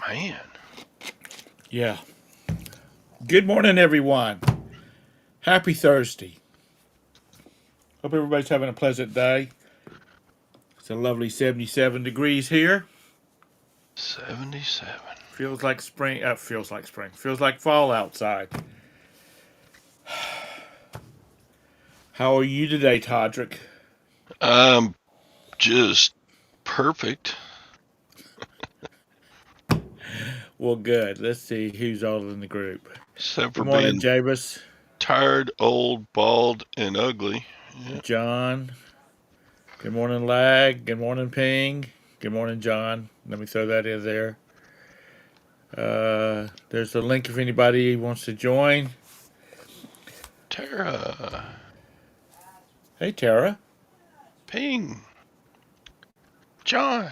Man. Yeah. Good morning, everyone. Happy Thursday. Hope everybody's having a pleasant day. It's a lovely 77 degrees here. 77. Feels like spring. Feels like spring. Feels like fall outside. How are you today, Todrick? Um, just perfect. Well, good. Let's see who's all in the group. Except Good for morning, being Jabus. tired, old, bald, and ugly. Yeah. John. Good morning, Lag. Good morning, Ping. Good morning, John. Let me throw that in there. There's the link if anybody wants to join. Tara. Hey, Tara. Ping. John.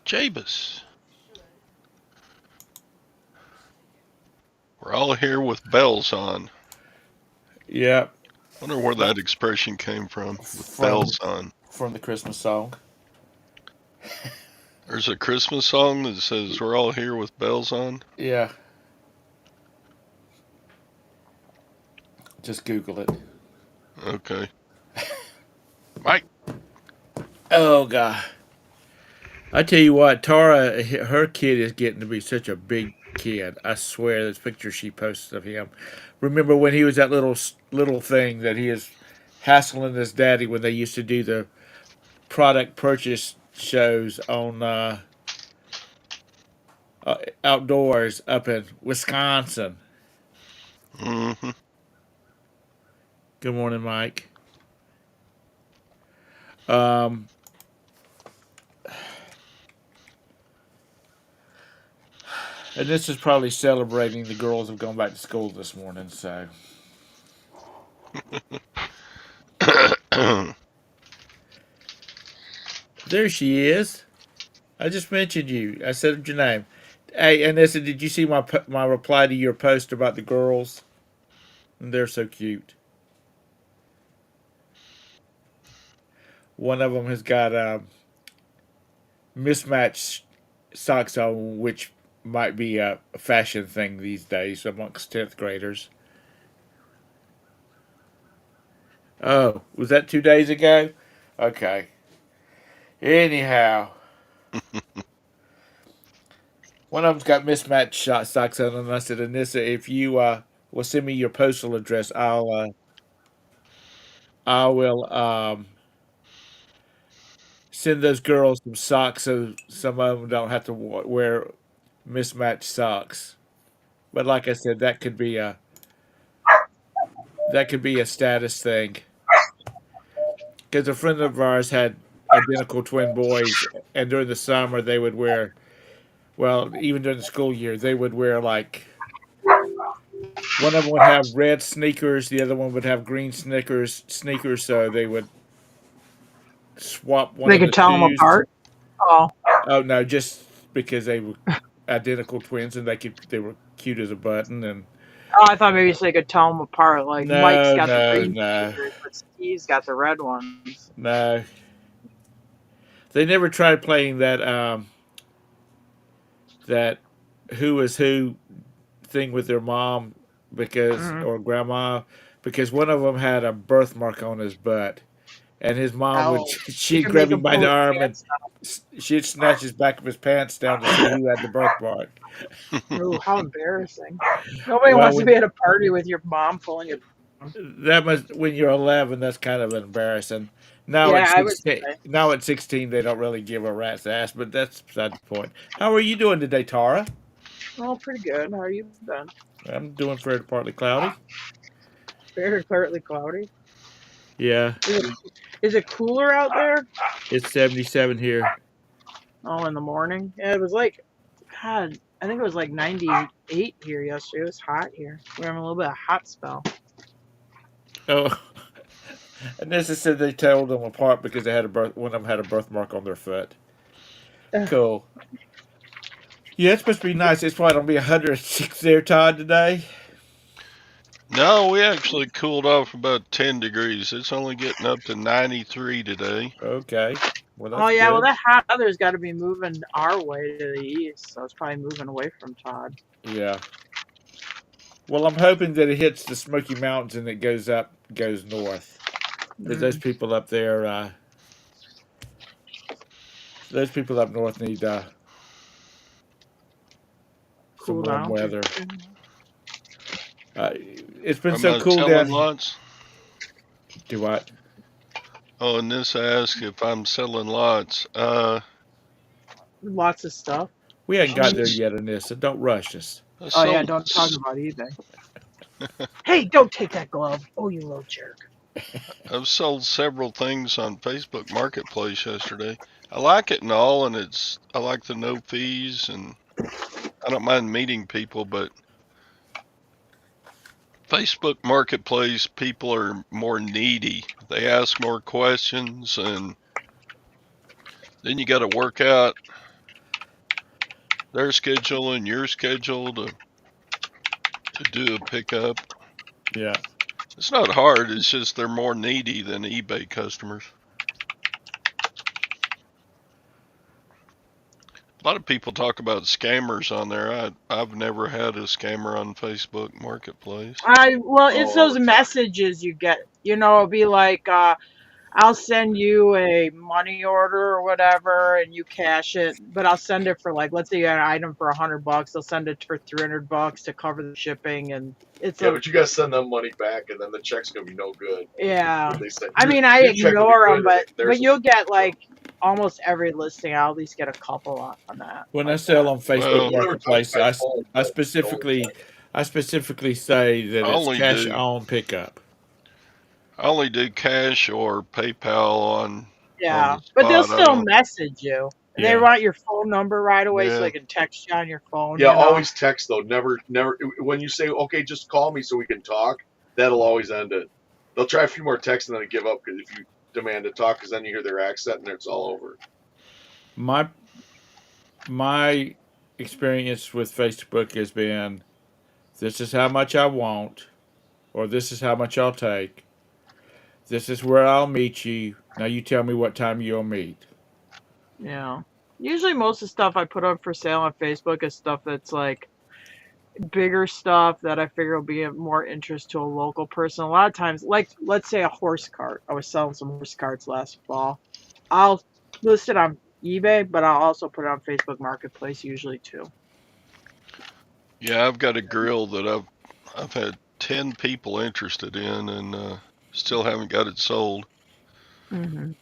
Jabus. We're all here with bells on. Yep. Wonder where that expression came from, with from bells on. from the Christmas song. There's a Christmas song that says we're all here with bells on. Yeah, just Google it. Okay. Mike. Oh God, I tell you what, Tara, her kid is getting to be such a big kid. I swear, this picture she posted of him. Remember when he was that little thing that he is hassling his daddy when they used to do the product purchase shows on outdoors up in Wisconsin. Mm-hmm. Good morning, Mike. Um, And this is probably celebrating the girls have gone back to school this morning. So there she is. I just mentioned you. I said your name. Hey, Anissa, did you see my reply to your post about the girls? They're so cute. One of them has got mismatched socks on, which might be a fashion thing these days amongst 10th graders. Oh, was that 2 days ago? Okay. Anyhow, one of them's got mismatched shot socks on, and I said, Anissa, if you will send me your postal address, I will send those girls some socks so some of them don't have to wear mismatched socks. But like I said, that could be a status thing because a friend of ours had identical twin boys, and during the summer they would wear, well, even during the school year, they would wear like one of them would have red sneakers, the other one would have green sneakers, so they would swap one They of could the tell them shoes. apart. Oh, Oh no, just because they were identical twins and they were cute as a button. And oh, I thought maybe so they could tell them apart. Like Mike's no, got the no, green no, sneakers, but Steve's got the red ones. no, they never tried playing that who is who thing with their mom because Hmm. or grandma because one of them had a birthmark on his butt, and his mom would Oh, you she'd can grab make him them by pull the his arm and pants down. she'd snatch his back of his pants down to see who had the birthmark. Ooh, how embarrassing! Nobody Well, wants to be when at a party with your mom pulling you down. that must when you're 11, that's kind of embarrassing. Now at Yeah, I would 16, say. now at 16, they don't really give a rat's ass, but that's beside the point. How are you doing today, Tara? Oh, pretty good. How you been? I'm doing fairly partly cloudy. Very partly cloudy. Yeah, Is it cooler out there? it's 77 here. Oh, in the morning. Yeah, it was like, God, I think it was like 98 here yesterday. It was hot here. We're having a little bit of hot spell. Oh, and this is said they told them apart because they had a one of them had a birthmark on their foot. Ugh. Cool. Yeah, it's supposed to be nice. It's probably gonna be 106 there, Todd, today. No, we actually cooled off about 10 degrees. It's only getting up to 93 today. Okay. Well, Oh that's yeah, well good. that hot weather's got to be moving our way to the east, so it's probably moving away from Todd. Yeah. Well, I'm hoping that it hits the Smoky Mountains and it goes north. Because Mm, those people up north need some cool warm down. weather. It's been Am so I cool selling down. lots? Do what? Oh, and this asks if I'm selling lots. Lots of stuff. We hadn't I've, got there s- yet in this, so don't rush us. I Oh yeah, sold. don't talk about eBay. Hey, don't take that glove. Oh, you little jerk. I've sold several things on Facebook Marketplace yesterday. I like it and all, and I like the no fees, and I don't mind meeting people, but Facebook Marketplace people are more needy. They ask more questions, and then you got to work out their schedule and your schedule to do a pickup. Yeah. It's not hard. It's just they're more needy than eBay customers. A lot of people talk about scammers on there. I've never had a scammer on Facebook Marketplace. It's Oh, all those the time. messages you get. It'll be like, I'll send you a money order or whatever, and you cash it. But I'll send it for like, let's say you got an item for $100. They'll send it for $300 to cover the shipping, and it's Yeah, a but you gotta send them money back, and then the check's gonna be no good. yeah. What they say, I your mean, I your check will be ignore them, good, and then but theirs will you'll be get zero. like almost every listing. I'll at least get a couple on that When I like sell that. on Facebook You Well, don't ever touch Marketplace, my phone, I but don't specifically check it. I specifically say that I it's only cash do on pickup. I only do cash or PayPal on Yeah, the but they'll spot. I still don't. message you. They Yeah. want your phone number right away so Yeah, they can text you on your phone. Yeah, always text though. Never. When you say okay, just call me so we can talk, that'll always end it. They'll try a few more texts and then give up because if you demand to talk, because then you hear their accent and it's all over. My my experience with Facebook has been this is how much I want, or this is how much I'll take. This is where I'll meet you. Now you tell me what time you'll meet. Yeah. Usually most of the stuff I put up for sale on Facebook is stuff that's like bigger stuff that I figure will be of more interest to a local person. A lot of times, like let's say a horse cart. I was selling some horse carts last fall. I'll list it on eBay, but I'll also put it on Facebook Marketplace usually too. yeah. I've got a grill that I've had 10 people interested in, and still haven't got it sold. Hmm.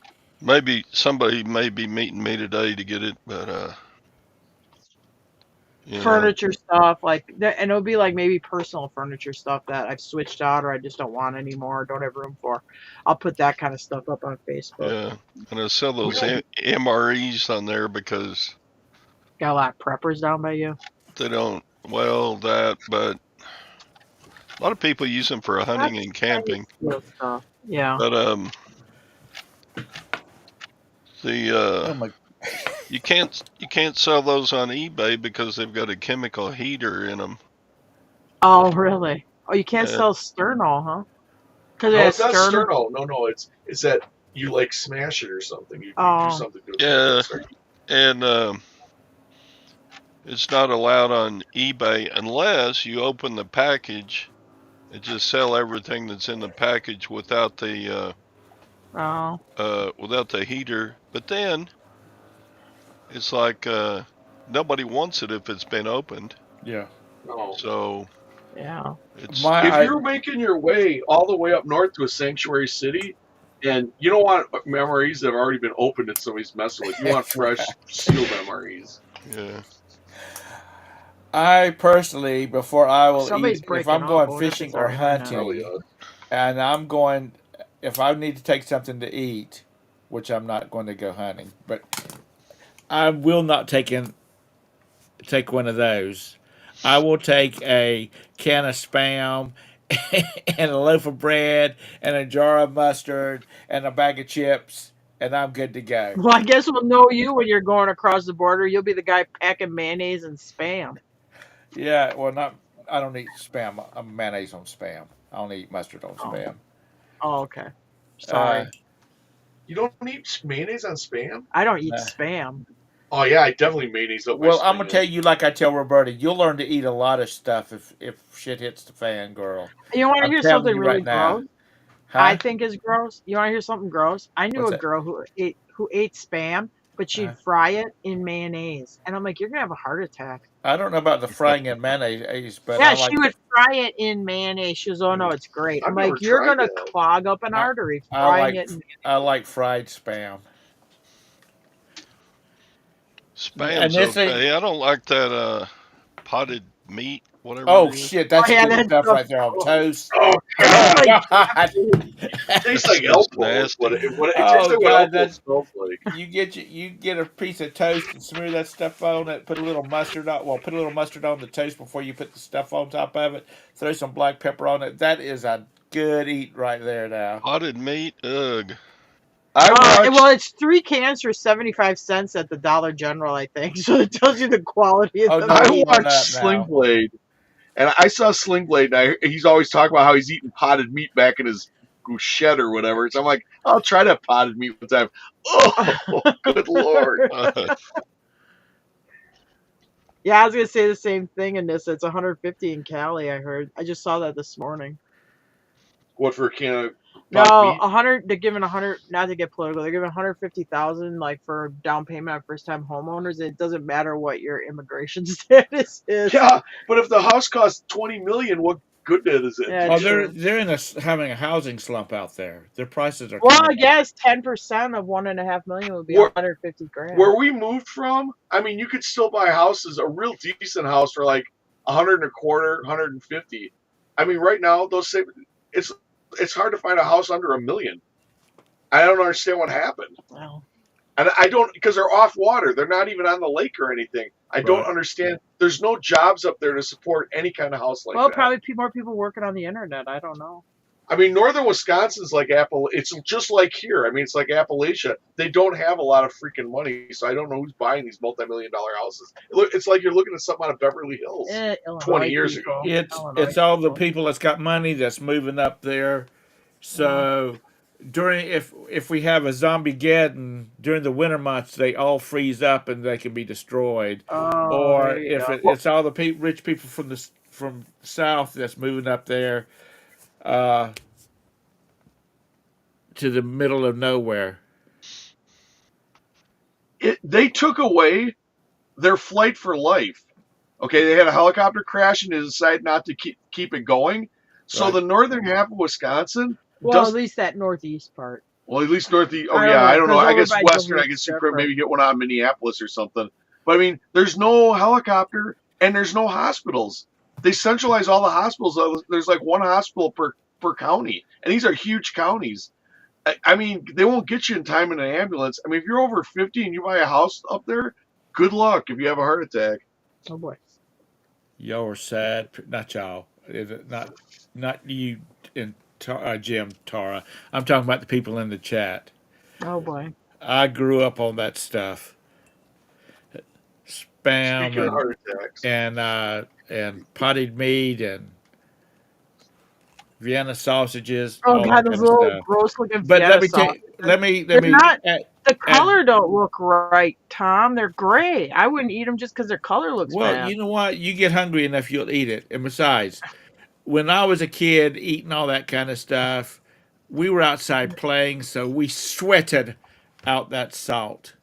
Maybe somebody may be meeting me today to get it, but you know, Furniture stuff like that, and it'll be like maybe personal furniture stuff that I've switched out or I just don't want anymore, don't have room for. I'll put that kind of stuff up on Facebook. yeah. And I sell We those don't. MREs on there because Got a lot of preppers down by you. they don't. Well, that, but a lot of people use them for hunting That's and camping. stainless steel stuff. Yeah. But the Oh my! you can't sell those on eBay because they've got a chemical heater in them. Oh, really? Oh, you can't Uh, sell sternal, huh? Because it No, has it's not sternal. sterno. No, it's that you like smash it or something. You do Oh, something to it, and yeah, it start. and it's not allowed on eBay unless you open the package and just sell everything that's in the package oh, without the heater. But then it's like nobody wants it if it's been opened. Yeah. No. So yeah. it's My If I you're making your way all the way up north to a sanctuary city, and you don't want memories that have already been opened and somebody's messing with, you want fresh, right. sealed memories. yeah. I personally, before I will Somebody's eat, if breaking I'm up. I going wonder if fishing it's or our internet. Probably hunting, and if I need to take something to eat, which I'm not going to go hunting, but I will not take one of those. I will take a can of spam and a loaf of bread and a jar of mustard and a bag of chips, and I'm good to go. Well, I guess we'll know you when you're going across the border. You'll be the guy packing mayonnaise and spam. Yeah, well, not. I don't eat spam. I'm mayonnaise on spam. I don't eat mustard on Oh, spam. oh, okay. Uh, Sorry. You don't eat mayonnaise on Spam? I don't eat Nah. Spam. Oh yeah, I definitely mayonnaise up my Well, I'm gonna tell Spam. you, like I tell Roberta, you'll learn to eat a lot of stuff if shit hits the fan, girl. You want to I'm hear telling something you really right now, gross? I huh? think is gross. You want to hear something gross? I knew What's a that? girl who ate Spam, but she'd fry it in mayonnaise, and I'm like, you're gonna have a heart attack. I don't know about the frying in mayonnaise, but I Yeah, she like would fry it in mayonnaise. She goes, oh no, it's great. I'm I've never like, you're tried gonna that. clog up an I, artery I frying like it in I like fried Spam. And Spam's this ain't. okay. I don't like that potted meat, whatever Oh it is. shit, Oh that's yeah, good that stuff stuff. right there on Oh, toast. Oh it tastes god, like God. food. tastes That's like just Elpo is nasty. what it tastes Oh like what god, Elpo that smells like. you get a piece of toast and smear that stuff on it. Put a little mustard on. Well, put a little mustard on the toast before you put the stuff on top of it. Throw some black pepper on it. That is a good eat right there now. Potted meat, ugh. I Well, watched. it's 3 cans for 75 cents at the Dollar General, I think. So it tells you the quality of Oh the no, I it's meat. going watched up Sling now. Blade, and I saw Sling Blade, and he's always talking about how he's eating potted meat back in his shed or whatever. So I'm like, I'll try that potted meat one time. Oh, good lord! Yeah, I was gonna say the same thing in this. It's 150 in Cali. I heard. I just saw that this morning. What for a can of potted No, meat? 100. They're giving 100. Not to get political, they're giving 150,000 like for down payment on first time homeowners. It doesn't matter what your immigration status is. Yeah, but if the house costs 20 million, what good does it Yeah, do Oh, you? true. they're having a housing slump out there. Their prices are Well, coming I up. guess 10% of 1.5 million would be Where 150 grand. where we moved from, I mean, you could still buy houses, a real decent house for like 100 and a quarter, 150. I mean, right now it's it's hard to find a house under a million. I don't understand what happened. Well, And I don't, because they're off water. They're not even on the lake or anything. I don't Right. understand. There's no jobs up there to support any kind of house like well, that. probably more people working on the internet. I don't know. I mean, northern Wisconsin's like It's just like here. I mean, it's like Appalachia. They don't have a lot of freaking money, so I don't know who's buying these multi-million-dollar houses. It's like you're looking at something out of Beverly Hills 20 Illinois years ago. people. Illinois It's all the people. people that's got money that's moving up there. Yeah. So during if we have a zombie geddon during the winter months, they all freeze up and they can be destroyed. Oh, Or there you if go. it's all the rich people from south that's moving up there uh, to the middle of nowhere. They took away their flight for life. Okay, they had a helicopter crash and they decided not to keep it going. So Right. the northern half of Wisconsin Well, at does least that northeast part. well, at least northeast. Oh I yeah, don't I know, don't know. because I over guess by western. I Duluth, guess you could different. maybe get one out of Minneapolis or something. But I mean, there's no helicopter and there's no hospitals. They centralize all the hospitals. There's like one hospital per county, and these are huge counties. I mean, they won't get you in time in an ambulance. I mean, if you're over 50 and you buy a house up there, good luck if you have a heart attack. Oh boy. Y'all are sad. Not y'all. Not you and Jim, Tara. I'm talking about the people in the chat. Oh boy. I grew up on that stuff. Spam Speaking of heart attacks, and potted meat and Vienna sausages, Oh all god, that those kind of little stuff. gross looking But let Vienna me tell sausages. let They're me not. The add. color don't look right, Tom. They're gray. I wouldn't eat them just because their color looks Well, you bad. know what? You get hungry enough, you'll eat it. And besides, when I was a kid eating all that kind of stuff, we were outside playing, so we sweated out that salt.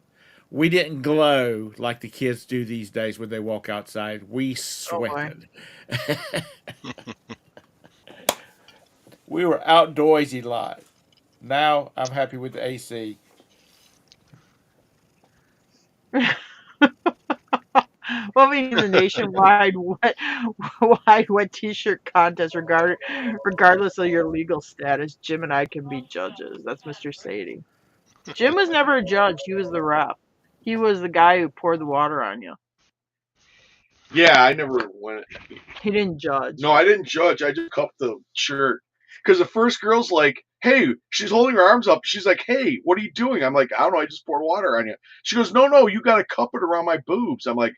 We didn't glow like the kids do these days when they walk outside. We Oh boy. sweated. We were outdoorsy lot. Now I'm happy with the AC. Well, we need the nationwide wet T-shirt contest, regardless of your legal status. Jim and I can be judges. That's Mr. Sadie. Jim was never a judge. He was the ref. He was the guy who poured the water on you. yeah, I never went. He didn't judge. No, I didn't judge. I just cupped the shirt because the first girl's like, "Hey," she's holding her arms up. She's like, "Hey, what are you doing?" I'm like, "I don't know. I just poured water on you." She goes, "No, you got to cup it around my boobs." I'm like,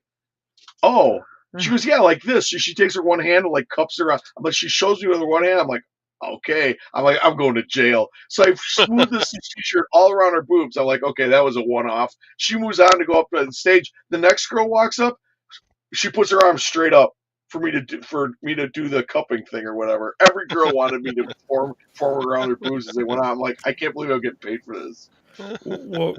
"Oh." She goes, "Yeah, like this." She takes her one hand and like cups her. I'm like, she shows me with her one hand. I'm like, Okay. I'm like, I'm going to jail. So I smoothed this t-shirt all around her boobs. I'm like, okay, that was a one-off. She moves on to go up to the stage. The next girl walks up. She puts her arms straight up for me to do the cupping thing or whatever. Every girl wanted me to forward around their boobs as they went on. I'm like, I can't believe I'm getting paid for this. Well,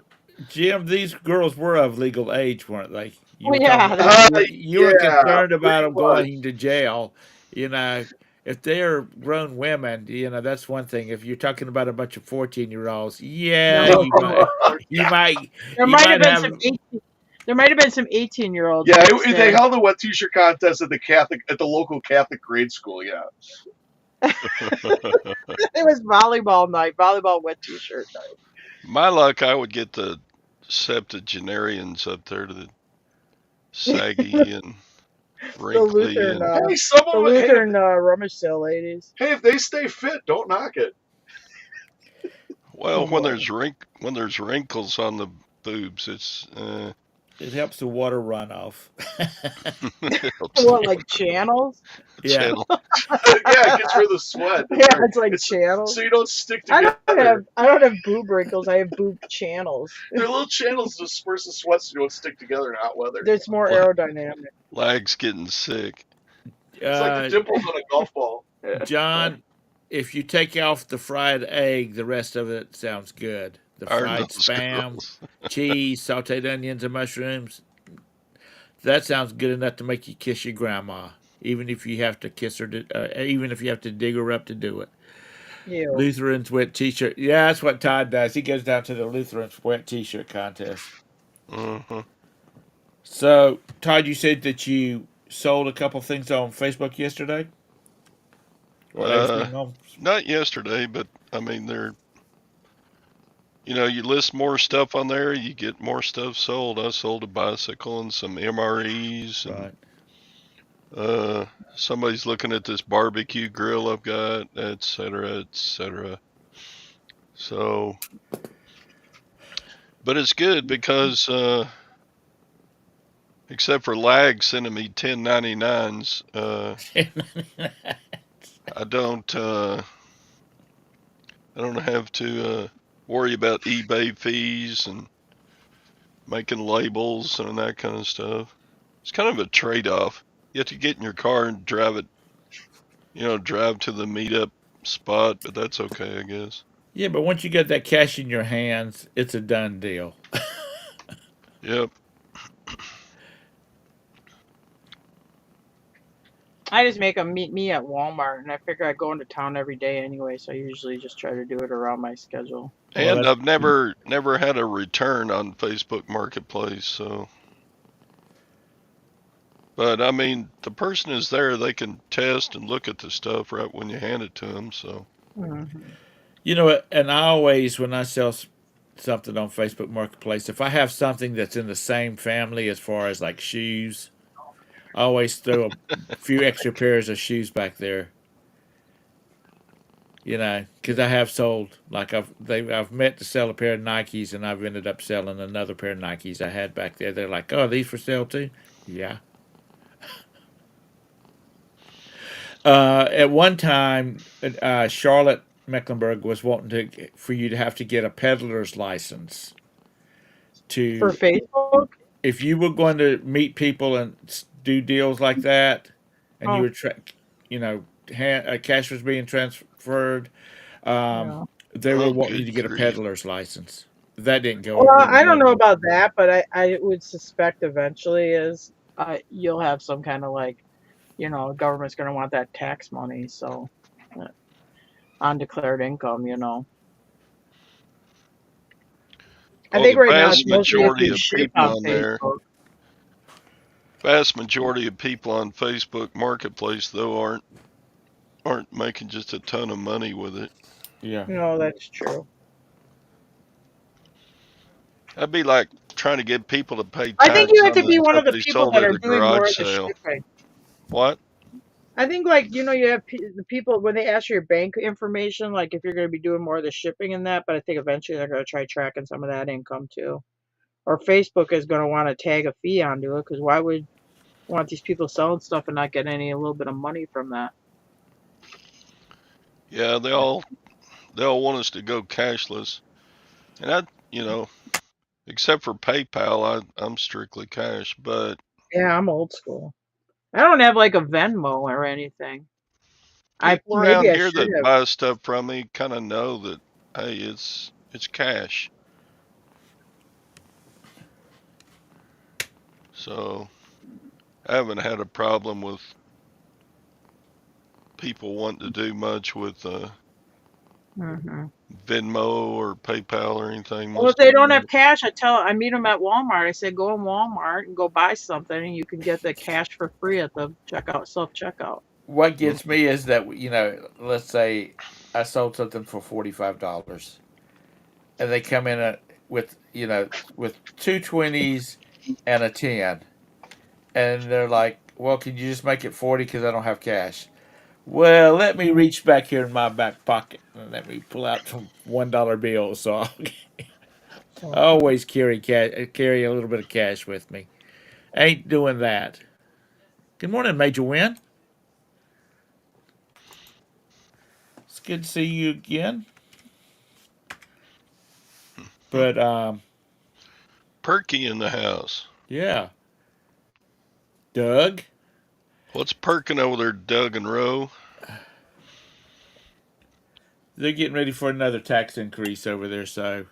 Jim, these girls were of legal age, weren't they? You Well, were talking yeah, about they're you were Yeah, concerned about pretty them much. going to jail. You know, if they're grown women, that's one thing. If you're talking about a bunch of 14-year-olds, yeah, no. you might, There you might have might been some have. 18. There might have been some 18-year-olds Yeah, mixed they in. held a wet t-shirt contest at the local Catholic grade school. Yeah. It was volleyball night, volleyball wet t-shirt night. My luck, I would get the septuagenarians up there to the saggy and The wrinkly Lutheran, and Hey, some the of it. Lutheran rummage sale ladies. Hey, if they stay fit, don't knock it. well, Oh boy. when there's wrinkles on the boobs, It helps the water run off. it helps the What, like channels? Yeah. channel. Yeah, it gets rid of the sweat. Yeah, Right. it's like channels. So you don't stick I together. don't have boob wrinkles. I have boob channels. They're little channels to disperse the sweat so you don't stick together in hot weather. It's more aerodynamic. Legs getting sick. It's like the dimples on a golf ball. Yeah. John, if you take off the fried egg, the rest of it sounds good. The Are fried those spam, girls? cheese, sauteed onions, and mushrooms. That sounds good enough to make you kiss your grandma, even if you have to kiss her, even if you have to dig her up to do it. Ew. Lutherans wet T-shirt. Yeah, that's what Todd does. He goes down to the Lutherans wet T-shirt contest. Mm-hmm. So, Todd, you said that you sold a couple things on Facebook yesterday, or Uh, anything on. not yesterday, but I mean, you list more stuff on there, you get more stuff sold. I sold a bicycle and some MREs, and Right. somebody's looking at this barbecue grill I've got, etc., etc. So, but it's good because except for lag sending me 1099s, I don't have to worry about eBay fees and making labels and that kind of stuff. It's kind of a trade-off. You have to get in your car and drive it, drive to the meetup spot, but that's okay, I guess. Yeah, but once you get that cash in your hands, it's a done deal. Yep. I just make them meet me at Walmart, and I figure I go into town every day anyway, so I usually just try to do it around my schedule. Well, And that's I've never had a return on Facebook Marketplace, so. But I mean, the person is there; they can test and look at the stuff right when you hand it to them. So. Mm-hmm. and I always when I sell something on Facebook Marketplace, if I have something that's in the same family as far as like shoes, I always throw a few extra pairs of shoes back there. Because I have sold like I've met to sell a pair of Nikes, and I've ended up selling another pair of Nikes I had back there. They're like, "Oh, are these for sale too?" Yeah. At one time, Charlotte Mecklenburg was wanting for you to have to get a peddler's license For to Facebook? if you were going to meet people and do deals like that, and you Oh, were cash was being transferred, um, yeah. they were Oh, wanting you good to get a grief! peddler's license. That didn't go Well, over I don't know well. about that, but I would suspect eventually is you'll have some kind of like, government's going to want that tax money, so uh, undeclared income. I Well, think the right now it's vast mostly if majority you of ship people on on there, Facebook. vast majority of people on Facebook Marketplace though aren't making just a ton of money with it. Yeah. No, that's true. That'd be like trying to get people to pay I think tax you have on to the be one stuff of the they people sold that at are a doing more garage of the sale. shipping. What? I think like you have the people when they ask your bank information, like if you're going to be doing more of the shipping and that, but I think eventually they're going to try tracking some of that income too. Or Facebook is going to want to tag a fee onto it because why would you want these people selling stuff and not getting a little bit of money from that? Yeah, they all want us to go cashless, and except for PayPal, I'm strictly cash. But Yeah, I'm old school. I don't have like a Venmo or anything. I people maybe around I here should that have. buy stuff from me kind of know that, hey, it's cash. So I haven't had a problem with people wanting to do much with Hmm. Venmo or PayPal or anything. Well, if Most of they don't them. have cash, I meet them at Walmart. I say go in Walmart and go buy something, and you can get the cash for free at the checkout, self checkout. What Mm, gets me is that let's say I sold something for $45, and they come in with with two 20s and a 10, and they're like, "Well, can you just make it 40 because I don't have cash?" Well, let me reach back here in my back pocket and let me pull out some $1 bills. So I Mhm. always carry a little bit of cash with me. Ain't doing that. Good morning, Major Win. It's good to see you again. mm. But Perky in the house. yeah, Doug, What's perking over there, Doug and Roe? they're getting ready for another tax increase over there. So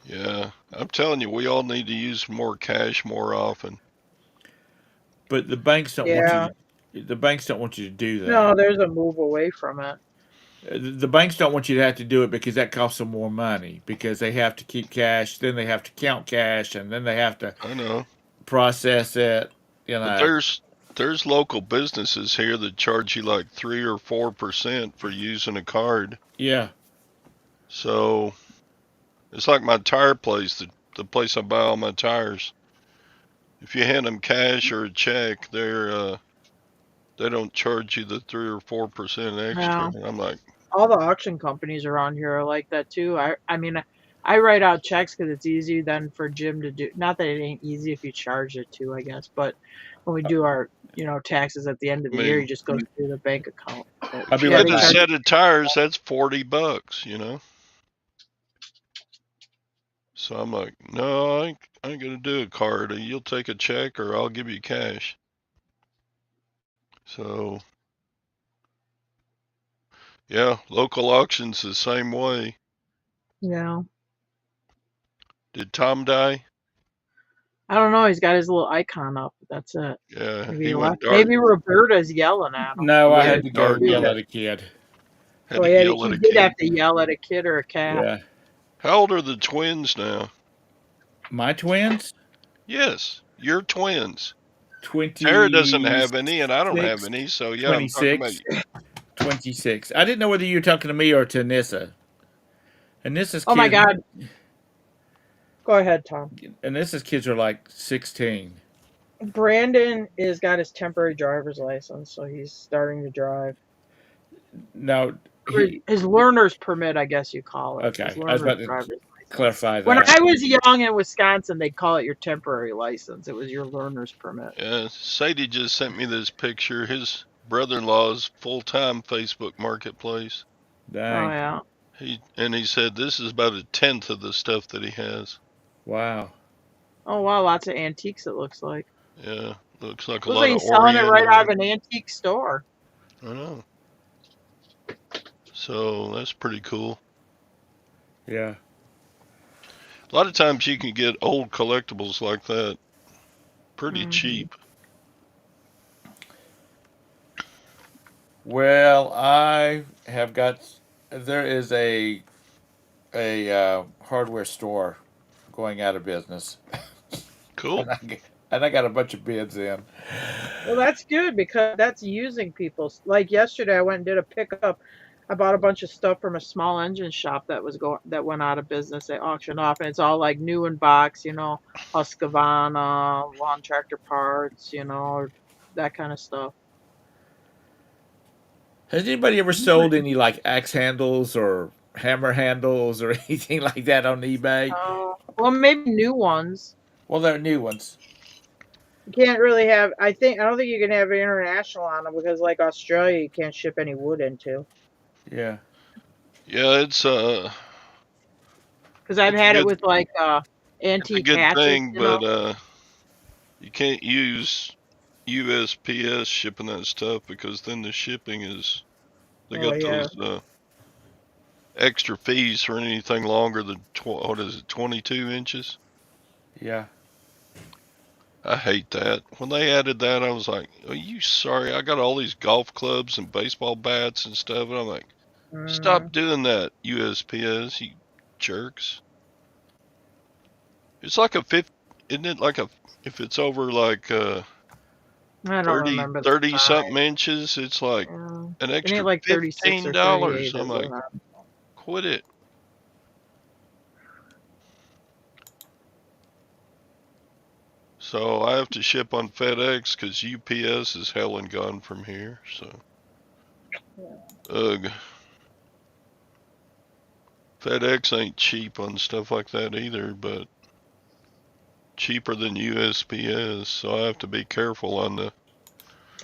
Yeah, I'm telling you, we all need to use more cash more often. but the banks don't want Yeah, you the banks don't want you to do no, that. there's a move away from it. The banks don't want you to have to do it because that costs them more money because they have to keep cash, then they have to count cash, and then they have to I know, process it. You but know, there's local businesses here that charge you like 3 or 4% for using a card. yeah. So it's like my tire place, the place I buy all my tires. If you hand them cash or a check, they don't charge you the 3 or 4% extra. Yeah, And I'm like, all the auction companies around here are like that too. I mean, I write out checks because it's easy then for Jim to do. Not that it ain't easy if you charge it to, I guess, but when we do our taxes at the end of I the year, he mean, just goes through the bank account. But I'll be yeah, right with they a back. charge. set of tires, that's $40. So I'm like, no, I ain't gonna do a card. You'll take a check or I'll give you cash. So yeah, local auctions the same way. Yeah, Did Tom die? I don't know. He's got his little icon up. That's it. Yeah, Maybe he he went left. dark. Maybe Roberta's yelling at him. No, He I He had had went to to go dark do yell on at that. a kid. Had Oh to yeah, yell at he a did have kid. to yell at a kid or a cat. Yeah, How old are the twins now? my twins, Yes, you're twins. Tara doesn't twenty have any, and I don't have six, any. So yeah, I'm talking about 26, 26. I didn't know whether you were talking to me or to Nissa. And Nissa's Oh my kids, God. Go ahead, Tom. and Nissa's kids are like 16. Brandon is got his temporary driver's license, so he's starting to drive. No, Or he. his learner's permit, I guess you call it. His Okay, I was learner's about to driver's license. clarify When that. I was young in Wisconsin, they'd call it your temporary license. It was your learner's permit. Sadie just sent me this picture. His brother-in-law's full-time Facebook marketplace. Oh Dang! yeah. He said this is about a tenth of the stuff that he has. Wow. Oh wow, lots of antiques it looks like. Yeah, looks like a Looks like lot of he's selling it right out Oriental. of an antique store. I know. So that's pretty cool. Yeah. A lot of times you can get old collectibles like that pretty Hmm. cheap. Well, I have got. There is a hardware store going out of business, Cool. and I got a bunch of bids in. Well, that's good because that's using people's. Like yesterday, I went and did a pickup. I bought a bunch of stuff from a small engine shop that went out of business. They auctioned off, and it's all like new in box, Husqvarna, lawn tractor parts, that kind of stuff. Has anybody ever sold any like axe handles or hammer handles or anything like that on eBay. Well, maybe new ones. Well, they're new ones. You can't really have. I don't think you can have international on them because, like Australia, you can't ship any wood into. Yeah. Yeah, it's Because I've it's a had it good with like it's a antique good hatchets, thing, you know. but you can't use USPS shipping that stuff because then the shipping is they Oh got yeah. those extra fees for anything longer than what is it, 22 inches? Yeah. I hate that. When they added that, I was like, "Are you sorry? I got all these golf clubs and baseball bats and stuff," and I'm like, Mm, "Stop doing that, USPS, you jerks." It's like a fifth, isn't it? Like a if it's over like I don't 30, remember the 30 something size. inches, it's like Yeah. an I think extra like 36 or $15. 38 I'm is like, what quit it. So I have to ship on FedEx because UPS is hell and gone from here. So, ugh. FedEx ain't cheap on stuff like that either, but cheaper than USPS. So I have to be careful on the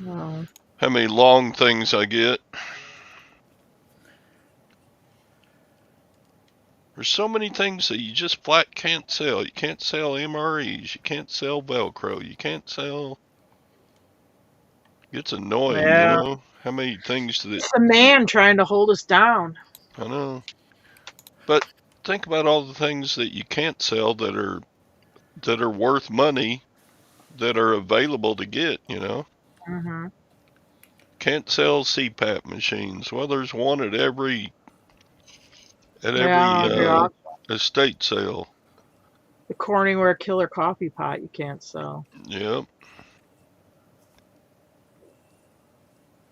Oh. how many long things I get. There's so many things that you just flat can't sell. You can't sell MREs. You can't sell Velcro. You can't sell. It's annoying, you Yeah. know, how many things that It's the man trying to hold us down. I know. But think about all the things that you can't sell that are worth money that are available to get, you know. Hmm. Can't sell CPAP machines. Well, there's one at every Yeah, yeah. estate sale. The Corningware Killer Coffee Pot you can't sell. Yep.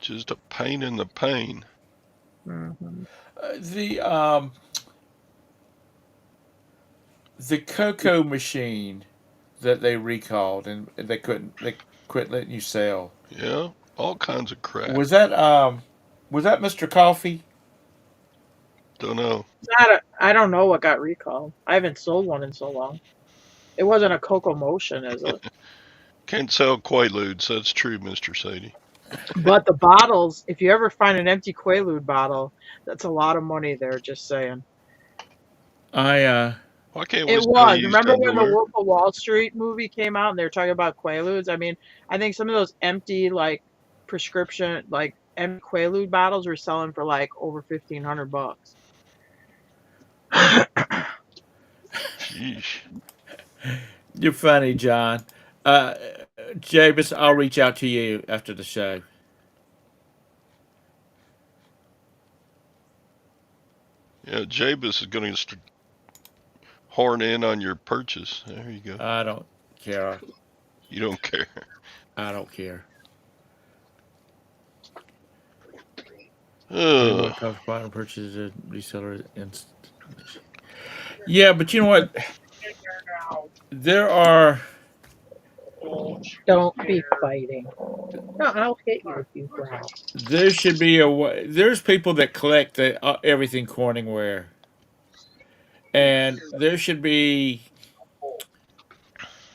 Just a pain in the pain. Hmm. The the cocoa machine that they recalled and they quit letting you sell. Yeah. All kinds of crap. Was that Mr. Coffee? Don't know. I don't know what got recalled. I haven't sold one in so long. It wasn't a Coco Motion, is it? Can't sell Quaaludes. That's true, Mr. Sadie. But the bottles, if you ever find an empty Quaalude bottle, that's a lot of money there, just saying. I Why can't we It sell was. used Remember when the underwear? Wolf of Wall Street movie came out and they were talking about Quaaludes? I mean, I think some of those empty like prescription like empty Quaalude bottles were selling for like over $1,500. Sheesh. You're funny, John. Uh, Jabus, I'll reach out to you after the show. Yeah, Jabus is going to horn in on your purchase. There you go. I don't care. You don't care. I don't care. Tell you Ugh. what, cost bottom purchase a reseller and yeah, but you know what? There are Don't be fighting. No, I'll hit you if you growl. there should be a way. There's people that collect everything Corningware, and there should be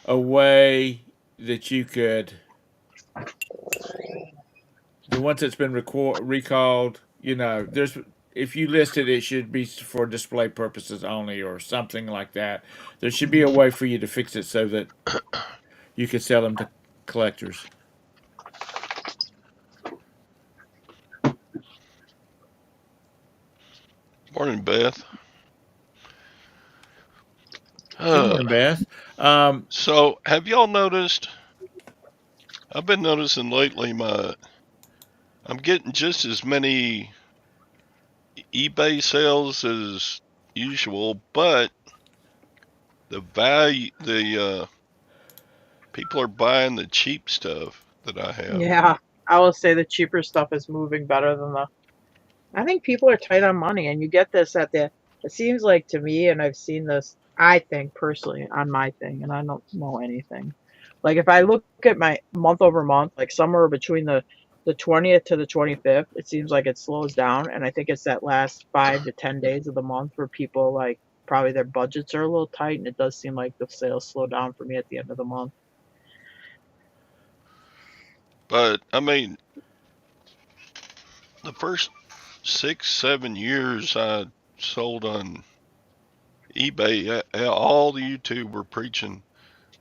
a way that you could the ones that's been recalled. You know, there's if you list it, it should be for display purposes only or something like that. There should be a way for you to fix it so that you could sell them to collectors. Morning, Beth. Good morning, Beth. So, have y'all noticed? I've been noticing lately I'm getting just as many eBay sales as usual, but the people are buying the cheap stuff that I have. Yeah, I will say the cheaper stuff is moving better than the. I think people are tight on money, and you get this at the. It seems like to me, and I've seen this. I think personally on my thing, and I don't know anything. Like if I look at my month over month, like somewhere between the the 20th to the 25th. It seems like it slows down, and I think it's that last 5 to 10 days of the month where people like probably their budgets are a little tight, and it does seem like the sales slow down for me at the end of the month. But I mean, the first 6, 7 years I sold on eBay, all the YouTube were preaching,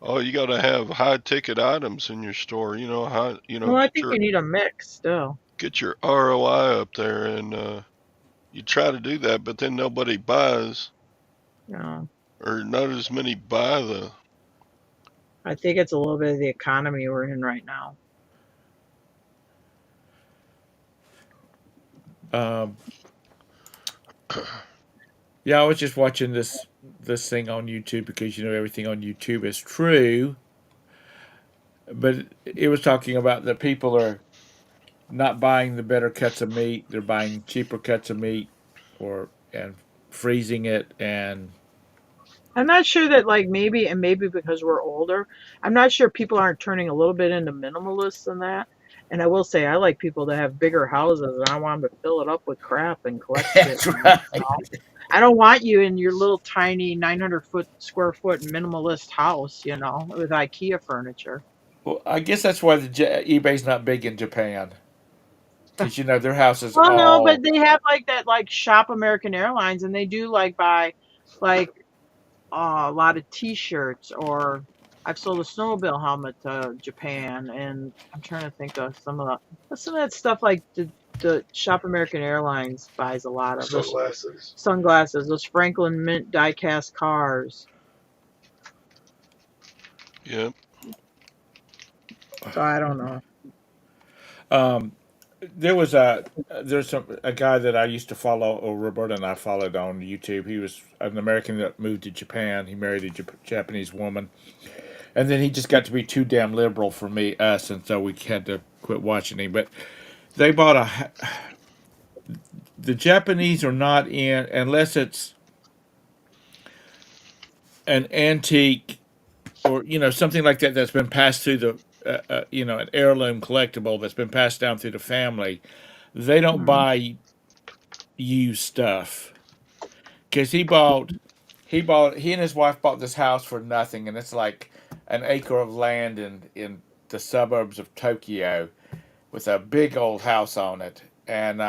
oh, you got to have high ticket items in your store. Well, I think you need a mix still. get your ROI up there, and you try to do that, but then nobody buys, Yeah. or not as many buy the. I think it's a little bit of the economy we're in right now. Um, yeah, I was just watching this thing on YouTube because everything on YouTube is true. But it was talking about that people are not buying the better cuts of meat; they're buying cheaper cuts of meat, or and freezing it. And I'm not sure that like maybe because we're older, I'm not sure people aren't turning a little bit into minimalists in that. And I will say I like people that have bigger houses and I want them to fill it up with crap and collect shit. that's right. I don't want you in your little tiny 900 square foot minimalist house, with IKEA furniture. Well, I guess that's why eBay's not big in Japan because their house is Well, no, but all. they have like that like Shop American Airlines, and they do like buy like a lot of T-shirts, or I've sold a snowmobile helmet to Japan, and I'm trying to think of some of that stuff like the Shop American Airlines buys a lot of those sunglasses, those Franklin Mint die-cast cars. Yep. So I don't know. Um, there's a guy that I used to follow, or Roberta and I followed on YouTube. He was an American that moved to Japan. He married a Japanese woman, and then he just got to be too damn liberal for us, and so we had to quit watching him. But they bought the Japanese are not in unless it's an antique or something like that that's been passed through the an heirloom collectible that's been passed down through the family. They don't Hmm. buy used stuff because he and his wife bought this house for nothing, and it's like an acre of land in the suburbs of Tokyo with a big old house on it, and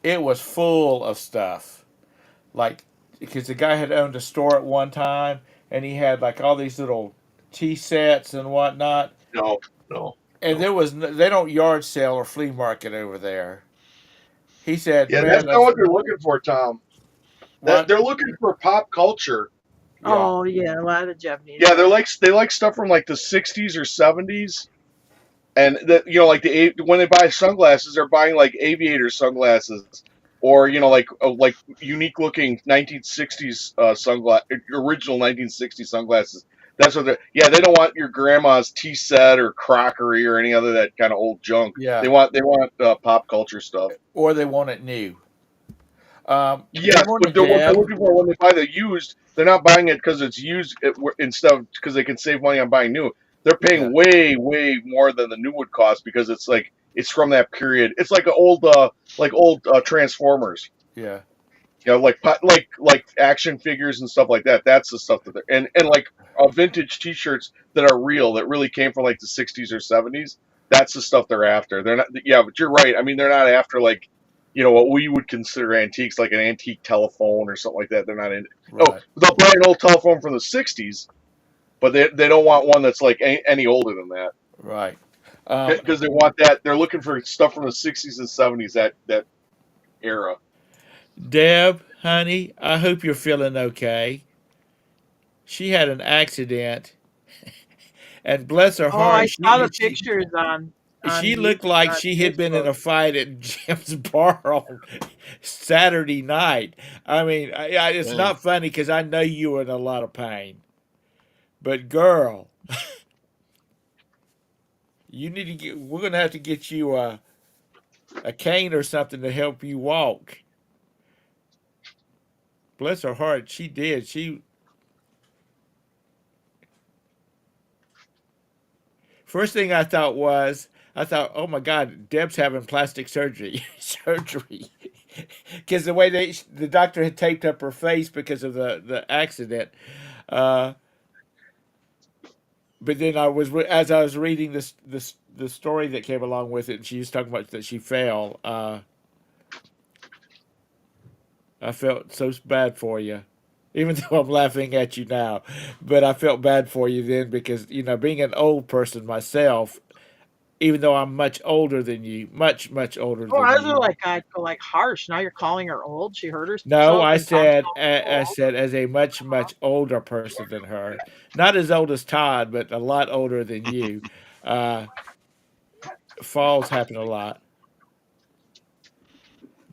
it was full of stuff. Like, because the guy had owned a store at one time, and he had like all these little tea sets and whatnot. No, no, And no. they don't yard sale or flea market over there. He said, Yeah, that's "Man, not that's what they're looking for, Tom. what." They're looking for pop culture. Yeah, Oh yeah, a lot of the Japanese. Yeah, they like stuff from like the '60s or '70s, and that like when they buy sunglasses, they're buying like aviator sunglasses, or like unique looking 1960s original 1960s sunglasses. That's what they're. Yeah, they don't want your grandma's tea set or crockery or any other that kind of old junk. They yeah. want pop culture stuff. Or they want it new. Good Yes, but morning, what they're Deb. looking for when they buy the used, they're not buying it because it's used instead of because they can save money on buying new. They're Yeah, paying way, way more than the new would cost because it's from that period. It's like old Transformers, yeah, like action figures and stuff like that. That's the stuff that they're and like vintage T-shirts that are real that really came from like the '60s or '70s. That's the stuff they're after. They're not. Yeah, but you're right. I mean, they're not after like what we would consider antiques, like an antique telephone or something like that. They're not in. Oh, right, they'll buy an old telephone from the '60s, but they don't want one that's like any older than that right. because they want that. They're looking for stuff from the '60s and '70s that era. Deb, honey, I hope you're feeling okay. She had an accident, and bless her Oh, I heart, saw the pictures on she you looked like on she had been in Facebook. a fight at Jim's bar on Saturday night. I mean, it's Dang. not funny because I know you were in a lot of pain, but girl, you need to get. We're gonna have to get you a cane or something to help you walk. Bless her heart, she did. She first thing I thought was I thought, oh my God, Deb's having plastic surgery, surgery, because the way the doctor had taped up her face because of the accident. Uh, but then as I was reading this the story that came along with it, and she was talking about that she fell. I felt so bad for you, even though I'm laughing at you now. But I felt bad for you then because being an old person myself, even though I'm much older than you, much older Oh, than I was you. like, I go like harsh. Now you're calling her old. She hurt No, herself, and Tom's calling her I old. said as a much older person than her, not as old as Todd, but a lot older than you. Uh, Falls happen a lot.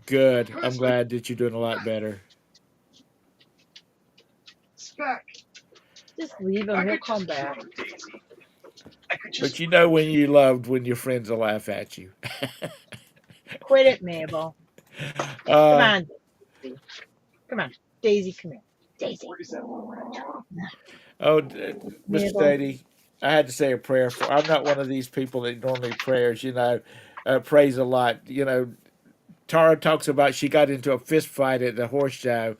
Good. I'm glad that you're doing a lot better. Spec. Just leave him. He'll come back. I could But just. you know when you loved when your friends will laugh at you. Quit it, Mabel. Come uh, on, Daisy. Come on, Daisy. Come here, Daisy. Where is that one? oh, Mr. Mabel. Dady, I had to say a prayer for. I'm not one of these people that normally prayers. Prays a lot. Tara talks about she got into a fist fight at the horse show,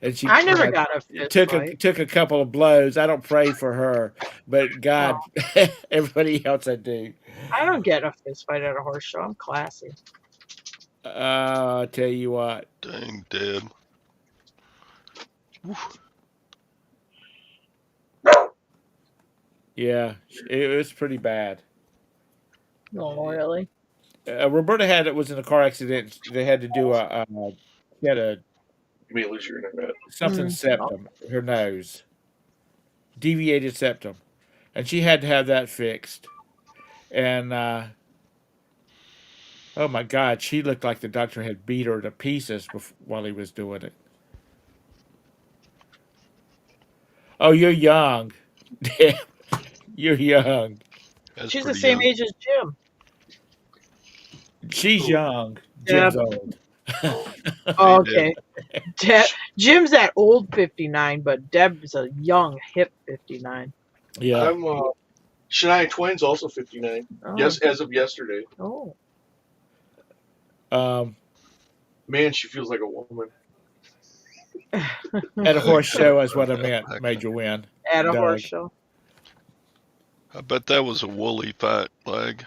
and she I never got a fist fight. took a couple of blows. I don't pray for her, but Oh, God, everybody else I do. I don't get a fist fight at a horse show. I'm classy. I tell you what, Dang, Deb. yeah, it was pretty bad. No, really. Roberta was in a car accident. They had to do she had a You may lose your internet. something Oh, septum, her nose, deviated septum, and she had to have that fixed. And oh my God, she looked like the doctor had beat her to pieces while he was doing it. Oh, you're young. You're young. That's she's the pretty same young. age as Jim. She's young. Deb. Jim's old. Oh, Hey, Deb. okay. Jim's that old 59, but Deb's a young, hip 59. Yeah. I'm Shania Twain's also 59. Oh. Yes, as of yesterday. Oh. Um, Man, she feels like a woman. at a horse show is what I meant, Major Win. At a Doug. horse show. I bet that was a woolly fat leg.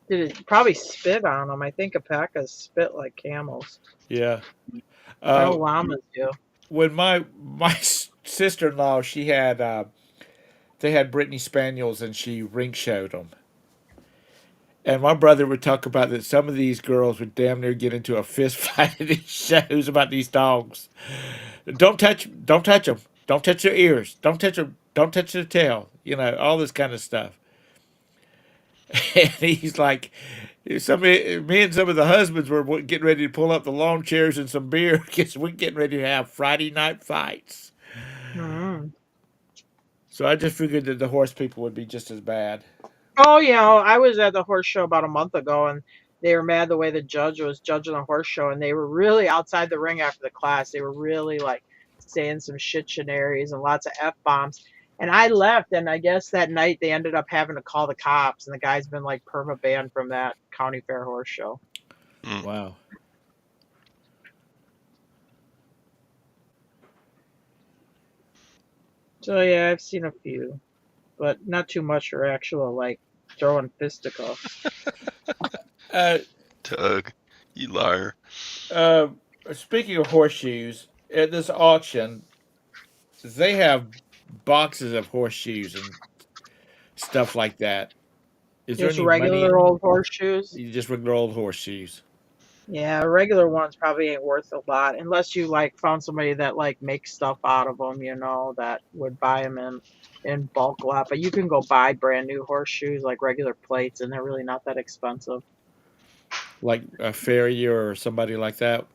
Did it probably spit on them? I think alpacas spit like camels. Yeah. I know llamas do. When my sister-in-law, she had they had Brittany Spaniels, and she ring showed them. And my brother would talk about that some of these girls would damn near get into a fist fight at these shows about these dogs. Don't touch them. Don't touch them. Don't touch their ears. Don't touch them. Don't touch their tail. All this kind of stuff. And he's like, me and some of the husbands were getting ready to pull up the lawn chairs and some beer because we're getting ready to have Friday night fights. Mm. So I just figured that the horse people would be just as bad. Oh, I was at the horse show about a month ago, and they were mad the way the judge was judging the horse show, and they were really outside the ring after the class. They were really like saying some shit shenanigans and lots of F-bombs. And I left, and I guess that night they ended up having to call the cops, and the guy's been like perma banned from that county fair horse show. Wow. So yeah, I've seen a few, but not too much for actual like throwing fisticuffs. Tug, you liar. Speaking of horseshoes, at this auction, they have boxes of horseshoes and stuff like that. Is Just there any money regular old horseshoes. in just regular old horseshoes? Yeah, regular ones probably ain't worth a lot unless you like found somebody that like makes stuff out of them, that would buy them in bulk lot. But you can go buy brand new horseshoes like regular plates, and they're really not that expensive. Like a farrier or somebody like that?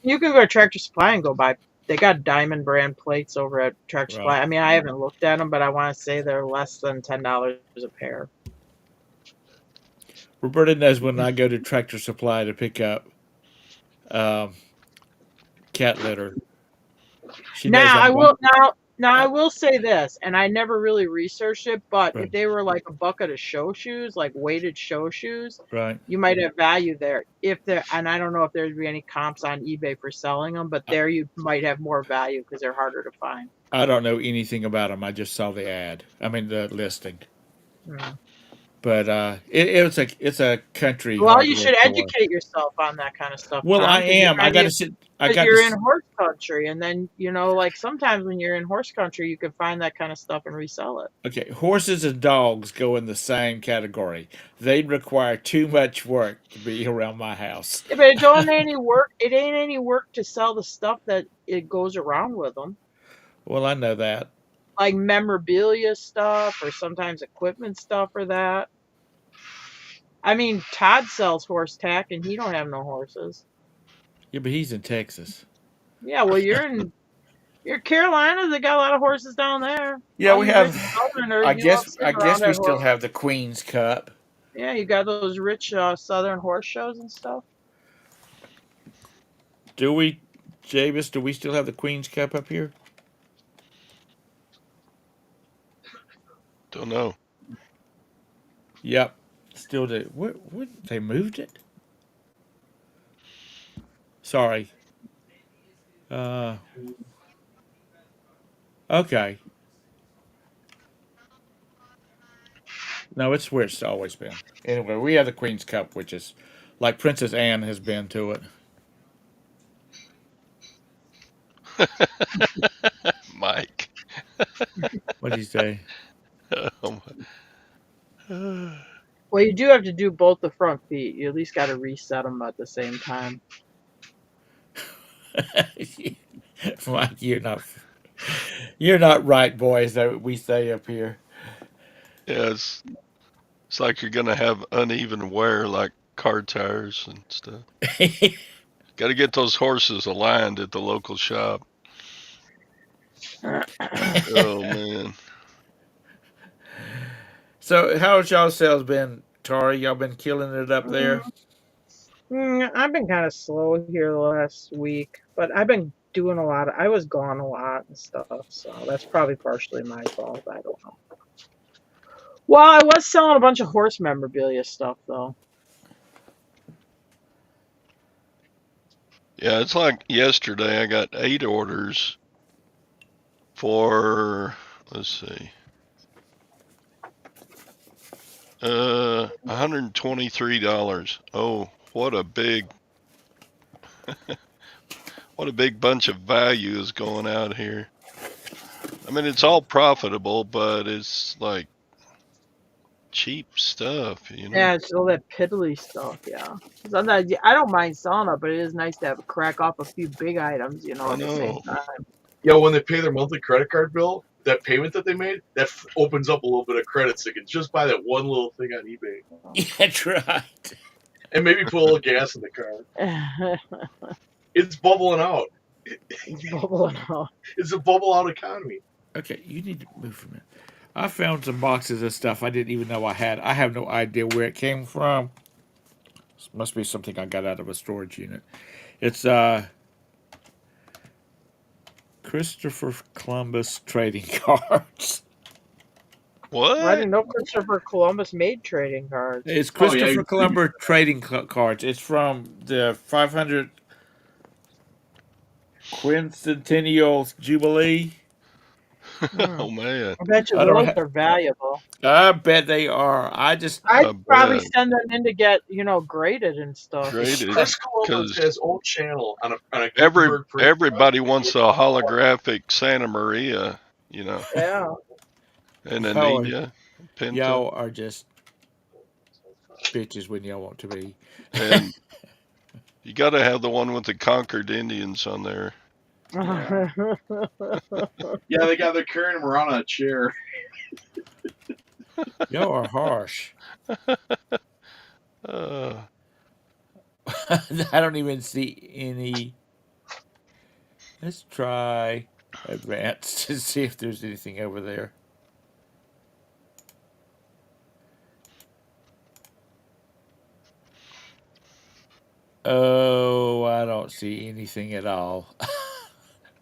You can go to Tractor Supply and go buy. They got Diamond brand plates over at Tractor Supply. Right. I mean, I haven't looked at them, but I want to say they're less than $10 a pair. Roberta knows when I go to Tractor Supply to pick up cat litter. She knows Now I'm I will now. Now I will say this, and I never really researched it, but if Right. they were like a bucket of show shoes, like weighted show shoes, Right. you might have value there. If there, and I don't know if there'd be any comps on eBay for selling them, but there you might have more value because they're harder to find. I don't know anything about them. I just saw the ad. I mean the listing. Mm. But it's a country Well, you hardware should store. educate yourself on that kind of stuff, Well, I Tom, because am. I got to sit. I got you're in to. horse country, and then like sometimes when you're in horse country, you can find that kind of stuff and resell it. Okay, horses and dogs go in the same category. They require too much work to be around my house. Yeah, but it don't any work. It ain't any work to sell the stuff that it goes around with them, Well, I know that. like memorabilia stuff or sometimes equipment stuff or that. I mean, Todd sells horse tack, and he don't have no horses. Yeah, but he's in Texas. Yeah, well, you're Carolina. They got a lot of horses down there. Yeah, All we you have. rich Southerners, I you love guess. sitting I around guess we at still horse. have the Queen's Cup. Yeah, you got those rich Southern horse shows and stuff. Do we, Javis? Do we still have the Queen's Cup up here? Don't know. Yep, still do. What? They moved it? Sorry. Uh. Okay. No, it's where it's always been. Anyway, we have the Queen's Cup, which is like Princess Anne has been to it. Mike. What did you say? Well, you do have to do both the front feet. You at least got to reset them at the same time. Mike, you're not right, boys. That we say up here. Yeah, it's like you're gonna have uneven wear like car tires and stuff. Got to get those horses aligned at the local shop. Oh man. So, how's y'all sales been, Tori? Y'all been killing it up there? I've been kind of slow here the last week, but I've been doing a lot. I was gone a lot and stuff, so that's probably partially my fault. I don't know. Well, I was selling a bunch of horse memorabilia stuff though. Yeah, it's like yesterday I got 8 orders for, let's see, $123. Oh, what a big bunch of value is going out here. I mean, it's all profitable, but it's like cheap stuff, you know. Yeah, it's all that piddly stuff. Yeah, sometimes I don't mind selling it, but it is nice to have a crack off a few big items, I at the same know. time. Yeah, when they pay their monthly credit card bill, that payment that they made, that opens up a little bit of credit so they can just buy that one little thing on eBay. Yeah, that's right. And maybe put a little gas in the car. It's bubbling out. It's bubbling out. It's a bubble out economy. Okay, you need to move from it. I found some boxes of stuff I didn't even know I had. I have no idea where it came from. This must be something I got out of a storage unit. It's Christopher Columbus trading cards. What? I didn't know Christopher Columbus made trading cards. It's Oh, yeah, Christopher you- Columbus trading cards. It's from the 500 Quincentennial Jubilee. Oh man. I bet you I don't those ha- are valuable. I bet they are. I'd I probably bet. send them in to get, graded and stuff. Graded. Chris Columbus 'Cause has his own channel on a Gutenberg print. Everybody wants a holographic Santa Maria, Yeah. and Y'all Anita Pinta. Y'all are just bitches when y'all want to be. And you got to have the one with the Concord Indians on there. Yeah, they got they're carrying him around on a chair. Y'all are harsh. Uh, I don't even see any. Let's try advanced to see if there's anything over there. Oh, I don't see anything at all.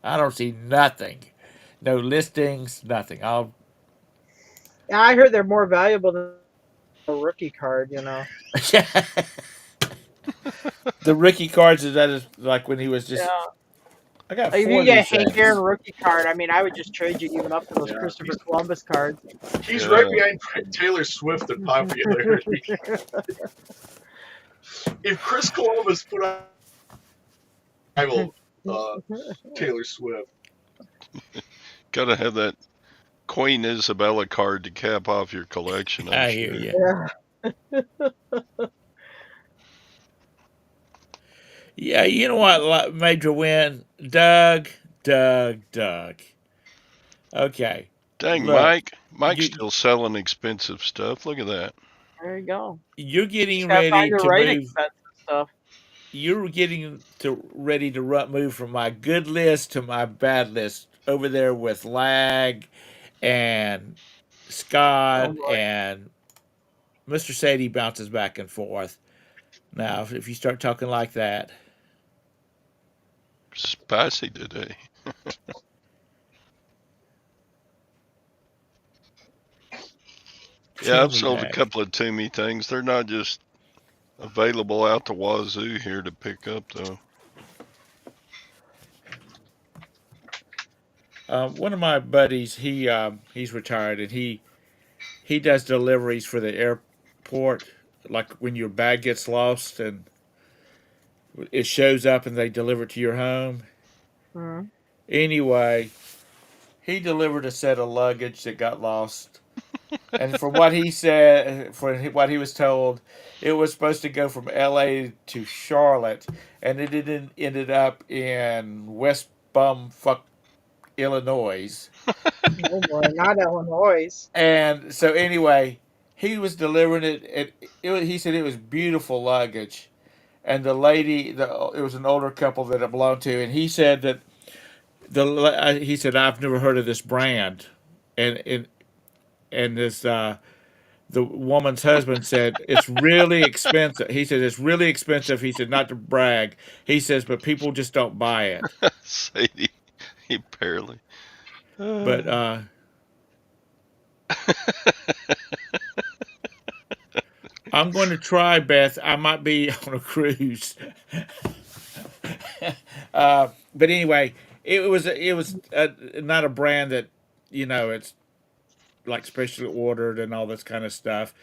I don't see nothing. No listings, nothing. I'll Yeah, I heard they're more valuable than a rookie card. You know. the Ricky cards is that is like when he was just. Yeah. I got Like if four you of get a these Hank Aaron things. rookie card, I mean, I would just trade you even up to those Yeah, Christopher Columbus cards. he's right Yeah. behind Taylor Swift in popularity. If Chris Columbus put on rival Taylor Swift, Gotta have that Queen Isabella card to cap off your collection, I'm I hear sure. you. Yeah. Yeah, you know what, Major Win? Doug. Okay, Dang, look, Mike. Mike's you still selling expensive stuff. Look at that. There you go. you're Just getting gotta find ready the to right move. expensive stuff. You're getting to ready to move from my good list to my bad list over there with Lag and Oh Scott boy. and Mr. Sadie bounces back and forth. Now, if you start talking like that, Spicy today. Yeah, I've Toomey sold a bag. couple of Toomey things. They're not just available out the wazoo here to pick up, though. One of my buddies, he's retired and he does deliveries for the airport. Like when your bag gets lost and it shows up and they deliver it to your home. Hmm. Anyway, he delivered a set of luggage that got lost. And from what he said, for what he was told, it was supposed to go from L.A. to Charlotte, and it ended up in West Bumfuck, Illinois. Oh boy, not Illinois. And so anyway, he was delivering it. He said it was beautiful luggage, and it was an older couple that it belonged to, and he said that he said I've never heard of this brand, and this the woman's husband said it's really expensive. He said it's really expensive. He said not to brag. He says but people just don't buy it. Sadie, he barely. But I'm going to try, Beth. I might be on a cruise. But anyway, it was not a brand that it's like specially ordered and all this kind of stuff,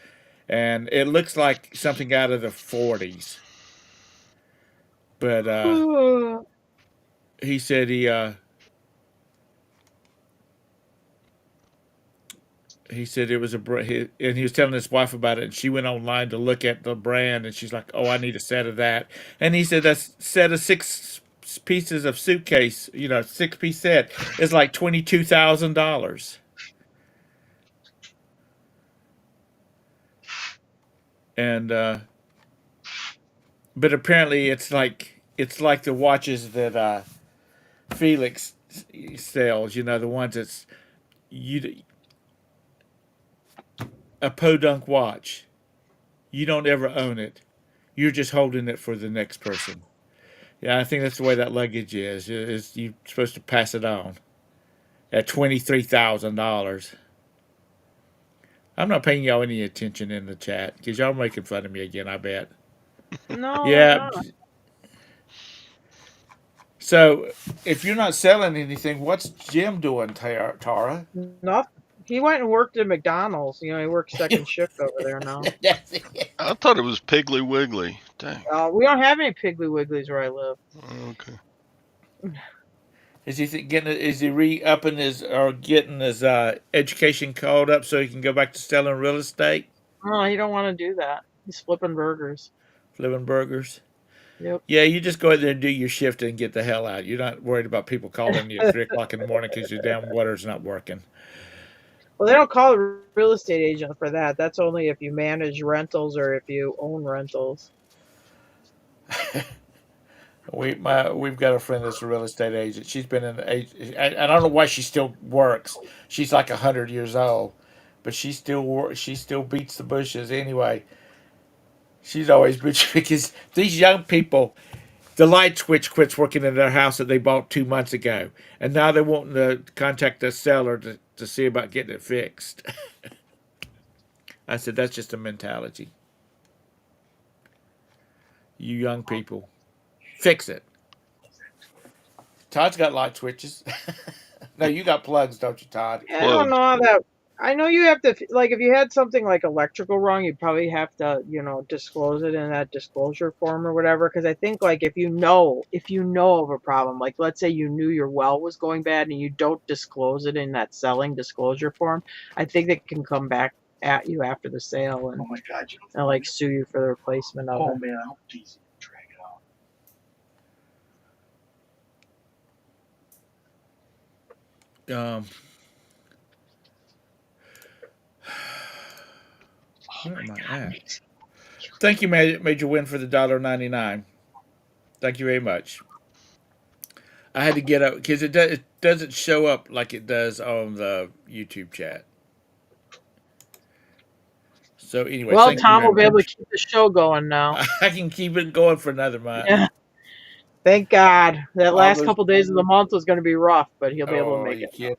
and it looks like something out of the 40s. But he said he said it was and he was telling his wife about it, and she went online to look at the brand, and she's like, "Oh, I need a set of that." And he said that set of six pieces of suitcase, 6-piece set, is like $22,000. And but apparently it's like the watches that Felix sells. The ones that's you a podunk watch. You don't ever own it. You're just holding it for the next person. Yeah, I think that's the way that luggage is. Is you're supposed to pass it on at $23,000. I'm not paying y'all any attention in the chat because y'all making fun of me again. I bet. No, we're Yeah. not. So if you're not selling anything, what's Jim doing, Tara? Nothing. He went and worked at McDonald's. He works second shift over there now. That's it. I thought it was Piggly Wiggly. Dang. We don't have any Piggly Wigglies where I live. Okay. Is he getting? Is he re-upping his or getting his education called up so he can go back to selling real estate, Oh, he don't want to do that. He's flipping burgers. flipping burgers? Yep. Yeah, you just go in there and do your shift and get the hell out. You're not worried about people calling you at 3 o'clock in the morning because your damn water's not working. Well, they don't call a real estate agent for that. That's only if you manage rentals or if you own rentals. We've got a friend that's a real estate agent. She's been in the agent. I don't know why she still works. She's like 100 years old, but she still beats the bushes anyway. She's always bitching because these young people, the light switch quits working in their house that they bought 2 months ago, and now they're wanting to contact the seller to see about getting it fixed. I said, that's just a mentality. You young people, fix it. Todd's got light switches. No, you got plugs, don't you, Todd? I don't know Plugged. how that. I know you have to like if you had something like electrical wrong, you'd probably have to disclose it in that disclosure form or whatever. Because I think like if you know of a problem, like let's say you knew your well was going bad and you don't disclose it in that selling disclosure form, I think they can come back at you after the sale Oh my God, and like sue you for the replacement of oh it. man, I hope Jesus drag it out. Um, where am I at? Thank you, Major Win, for the $1.99. Thank you very much. I had to get up because it doesn't show up like it does on the YouTube chat. So anyway, Well, thank you Tom very will be able to much. keep the show going now. I can keep it going for another month. Yeah, thank God. That All last those. couple days of the month was going to be rough, but he'll be able to Oh, make you it. kid.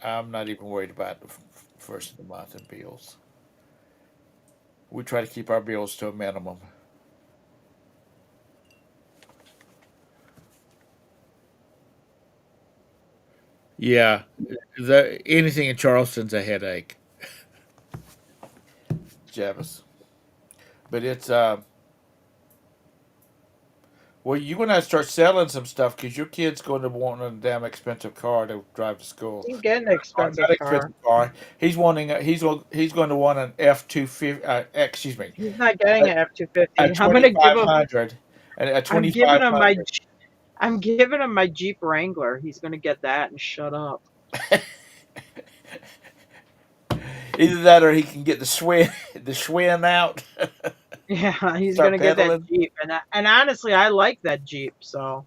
I'm not even worried about the first of the month in bills. We try to keep our bills to a minimum. Yeah, anything in Charleston's a headache, Javis. But it's well, you're gonna have to start selling some stuff because your kid's going to want a damn expensive car to drive to school. He's getting an Or expensive not car. expensive car. He's wanting. He's going to want an F-250. Excuse me, He's not getting an F two a fifty. I'm gonna give him. 2500. A I'm giving him 2500. I'm giving him my Jeep Wrangler. He's gonna get that and shut up. Either that or he can get the Schwinn out. Yeah, he's Start gonna get that pedaling. Jeep, and honestly, I like that Jeep. So,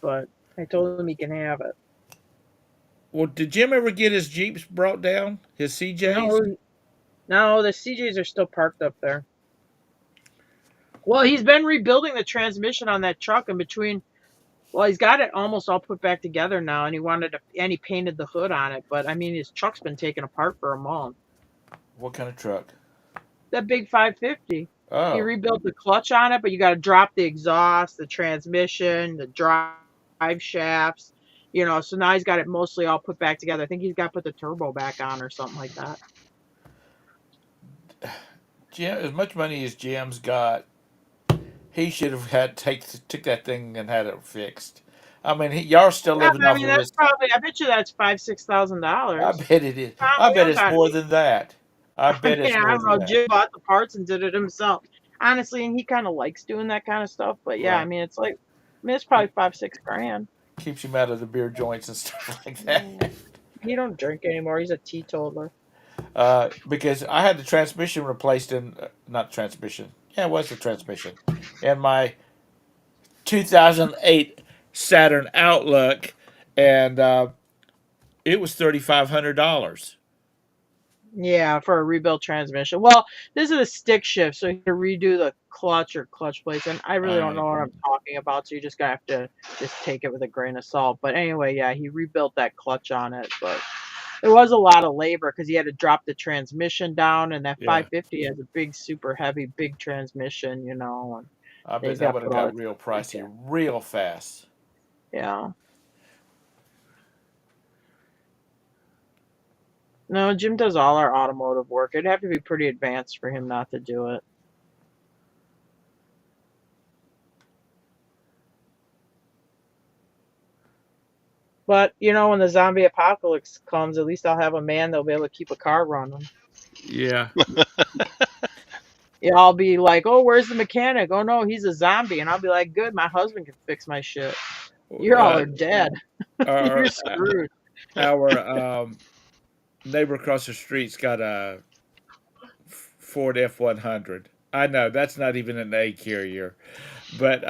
but I told him he can have it. Well, did Jim ever get his Jeeps brought down? His CJs? No, no, the CJs are still parked up there. Well, he's been rebuilding the transmission on that truck in between. Well, he's got it almost all put back together now, and he painted the hood on it. But I mean, his truck's been taken apart for a month. What kind of truck? That big 550. He Oh, rebuilt the clutch on it, but you got to drop the exhaust, the transmission, the drive shafts. So now he's got it mostly all put back together. I think he's got to put the turbo back on or something like that. Jim. As much money as Jim's got, he should have took that thing and had it fixed. I mean, y'all are still Yeah, living but I off mean of that's his. probably. I bet you that's I $5,000-6,000. bet it is. Tom, I we bet don't it's got. more than that. I I bet it's mean, I more don't than know. that. Jim bought the parts and did it himself, honestly, and he kind of likes doing that kind of stuff. But yeah, I Right. mean, it's probably 5-6 grand. Keeps him out of the beer joints and stuff like Mm. that. He don't drink anymore. He's a teetotaler. Because I had the transmission replaced in not transmission. Yeah, it was the transmission in my 2008 Saturn Outlook, and it was $3,500. Yeah, for a rebuilt transmission. Well, this is a stick shift, so you have to redo the clutch or clutch plates, and I really don't know what I'm talking about, so you just gotta have to just take it with a grain of salt. But anyway, yeah, he rebuilt that clutch on it, but it was a lot of labor because he had to drop the transmission down, and that Yeah, 550 has a big, super heavy, big transmission, and I he's bet that got to would have put all got that real stuff back pricey real fast. in. Yeah. No, Jim does all our automotive work. It'd have to be pretty advanced for him not to do it. But when the zombie apocalypse comes, at least I'll have a man that'll be able to keep a car running. Yeah, Yeah, I'll be like, "Oh, where's the mechanic? Oh no, he's a zombie," and I'll be like, "Good, my husband can fix my shit. You all uh, are dead. our You're screwed." our neighbor across the street's got a Ford F-100. I know that's not even an A carrier, but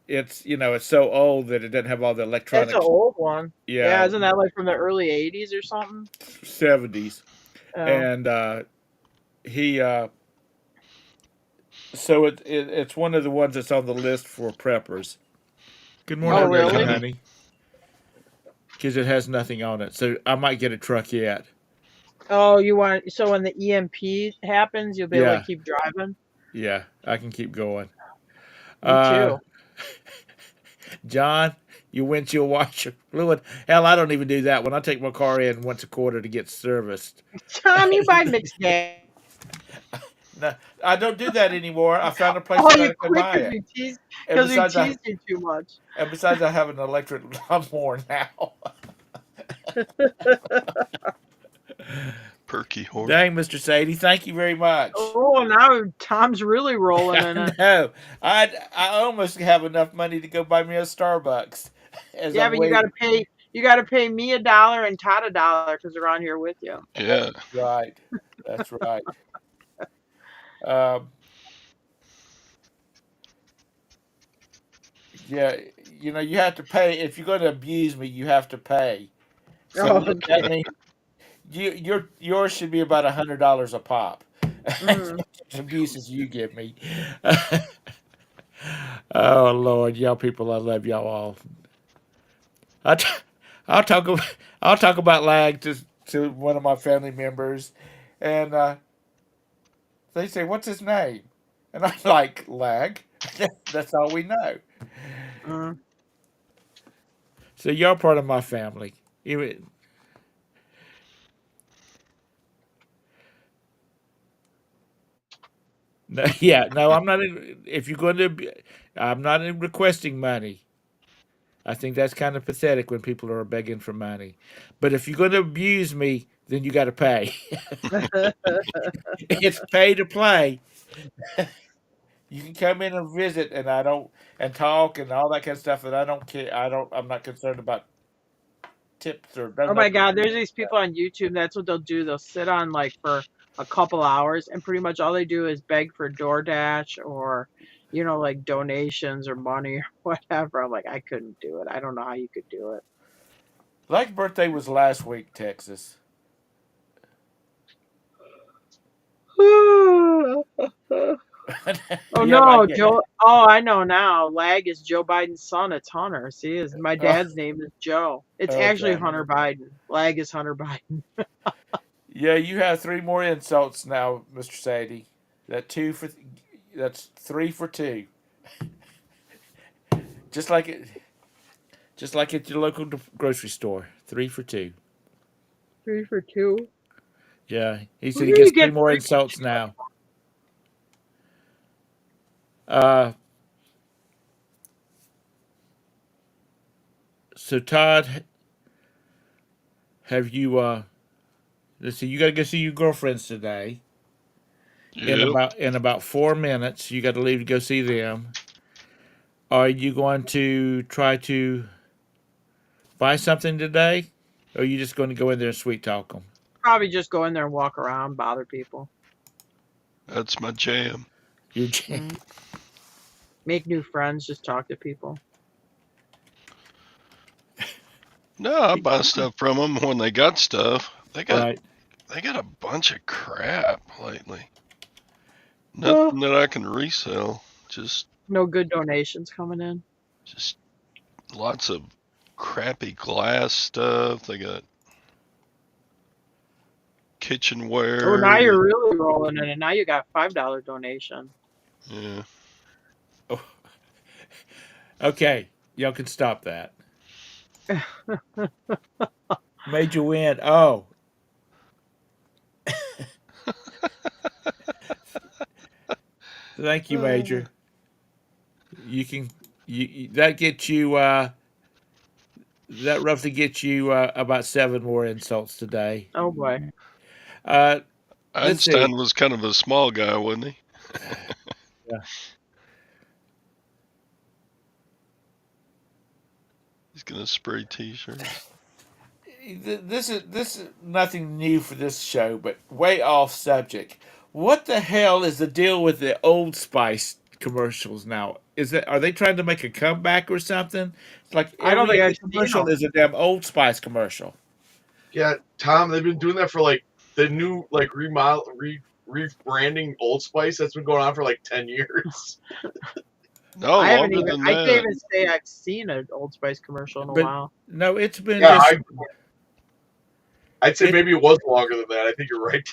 it's so old that it doesn't have all the That's an electronics. old one. Yeah, Yeah, isn't that like from the early '80s or something? 70s, Oh, and he So it's one of the ones that's on the list for preppers. Good You morning, Oh, never Rick get and really? any. Honey. Because it has nothing on it, so I might get a truck yet. Oh, you want so when the EMP happens, you'll be able to Yeah, keep driving? yeah, I can keep going. Me Uh, too. John, your windshield washer fluid. Hell, I don't even do that. When I take my car in once a quarter to get serviced. Tom, you buy mixed gas. No, I don't do that anymore. I found a place Oh, that you I can quit buy it. And because we besides, teased you too much. I have an electric lawnmower now. Perky horse. Dang, Mr. Sadie, thank you very much. Oh, now Tom's really rolling in I it. know. I almost have enough money to go buy me a Starbucks as Yeah, I'm but you waiting. gotta pay. You gotta pay me $1 and Todd $1 because they're on here with you. Yeah. Right. That's right. Um, yeah, you have to pay. If you're going to abuse me, you have to pay. So Oh, that okay. means yours should be about $100 a pop. As Mm. much abuse as you give me. Oh Lord, y'all people, I love y'all all. I t- I'll talk about lag to one of my family members, and they say, "What's his name?" And I'm like, "Lag." That's all we know. Mm. So you're part of my family. No, yeah, no, I'm not. If you're going to, I'm not requesting money. I think that's kind of pathetic when people are begging for money. But if you're going to abuse me, then you got to pay. It's pay to play. You can come in and visit, and I don't and talk and all that kind of stuff, and I don't care. I'm not concerned about tips or Oh don't know. my God, there's these people on YouTube. That's what they'll do. They'll sit on like for a couple hours, and pretty much all they do is beg for DoorDash or, like donations or money or whatever. I'm like, I couldn't do it. I don't know how you could do it. Like birthday was last week, Texas. Oh Yeah, I no, get. Joe. Oh, I know now. Lag is Joe Biden's son. It's Hunter. See, my Oh, dad's name is Joe. It's actually okay. Hunter Biden. Lag is Hunter Biden. Yeah, you have three more insults now, Mr. Sadie. That two for that's three for two. Just like it, just like at your local grocery store. Three for two. 3 for 2. Yeah, he Where said do he you gets three get more insults now. Uh, so Todd, have you? Let's see. You got to go see your girlfriends today. Yep. In about 4 minutes, you got to leave to go see them. Are you going to try to buy something today, or are you just going to go in there and sweet talk them? Probably just go in there and walk around, bother people. That's my jam. You Mm. Make new friends, just talk to people. No, I buy stuff from them when they got stuff. right? They got a bunch of crap lately. Well, Nothing that I can resell. Just no good donations coming in. just lots of crappy glass stuff. They got Oh, now kitchenware. you're really rolling in it. Now you got $5 donation. Yeah. Oh, okay, y'all can stop that. Major win. Oh, thank you, Major. You can that gets you that roughly gets you about seven more insults today. Oh boy. Uh, let's see. Einstein was kind of a small guy, wasn't he? Yeah. He's gonna spray t-shirts. This is nothing new for this show, but way off subject. What the hell is the deal with the Old Spice commercials now? Are they trying to make a comeback or something? It's like I don't every think other I've seen commercial them. is a damn Old Spice commercial. Yeah, Tom, they've been doing that for like the new like rebranding Old Spice that's been going on for like 10 years. No, I haven't longer even. than I can't that. even say I've seen an Old Spice commercial in a But while. no, it's been Yeah, just I'd say It- maybe it was longer than that. I think you're right.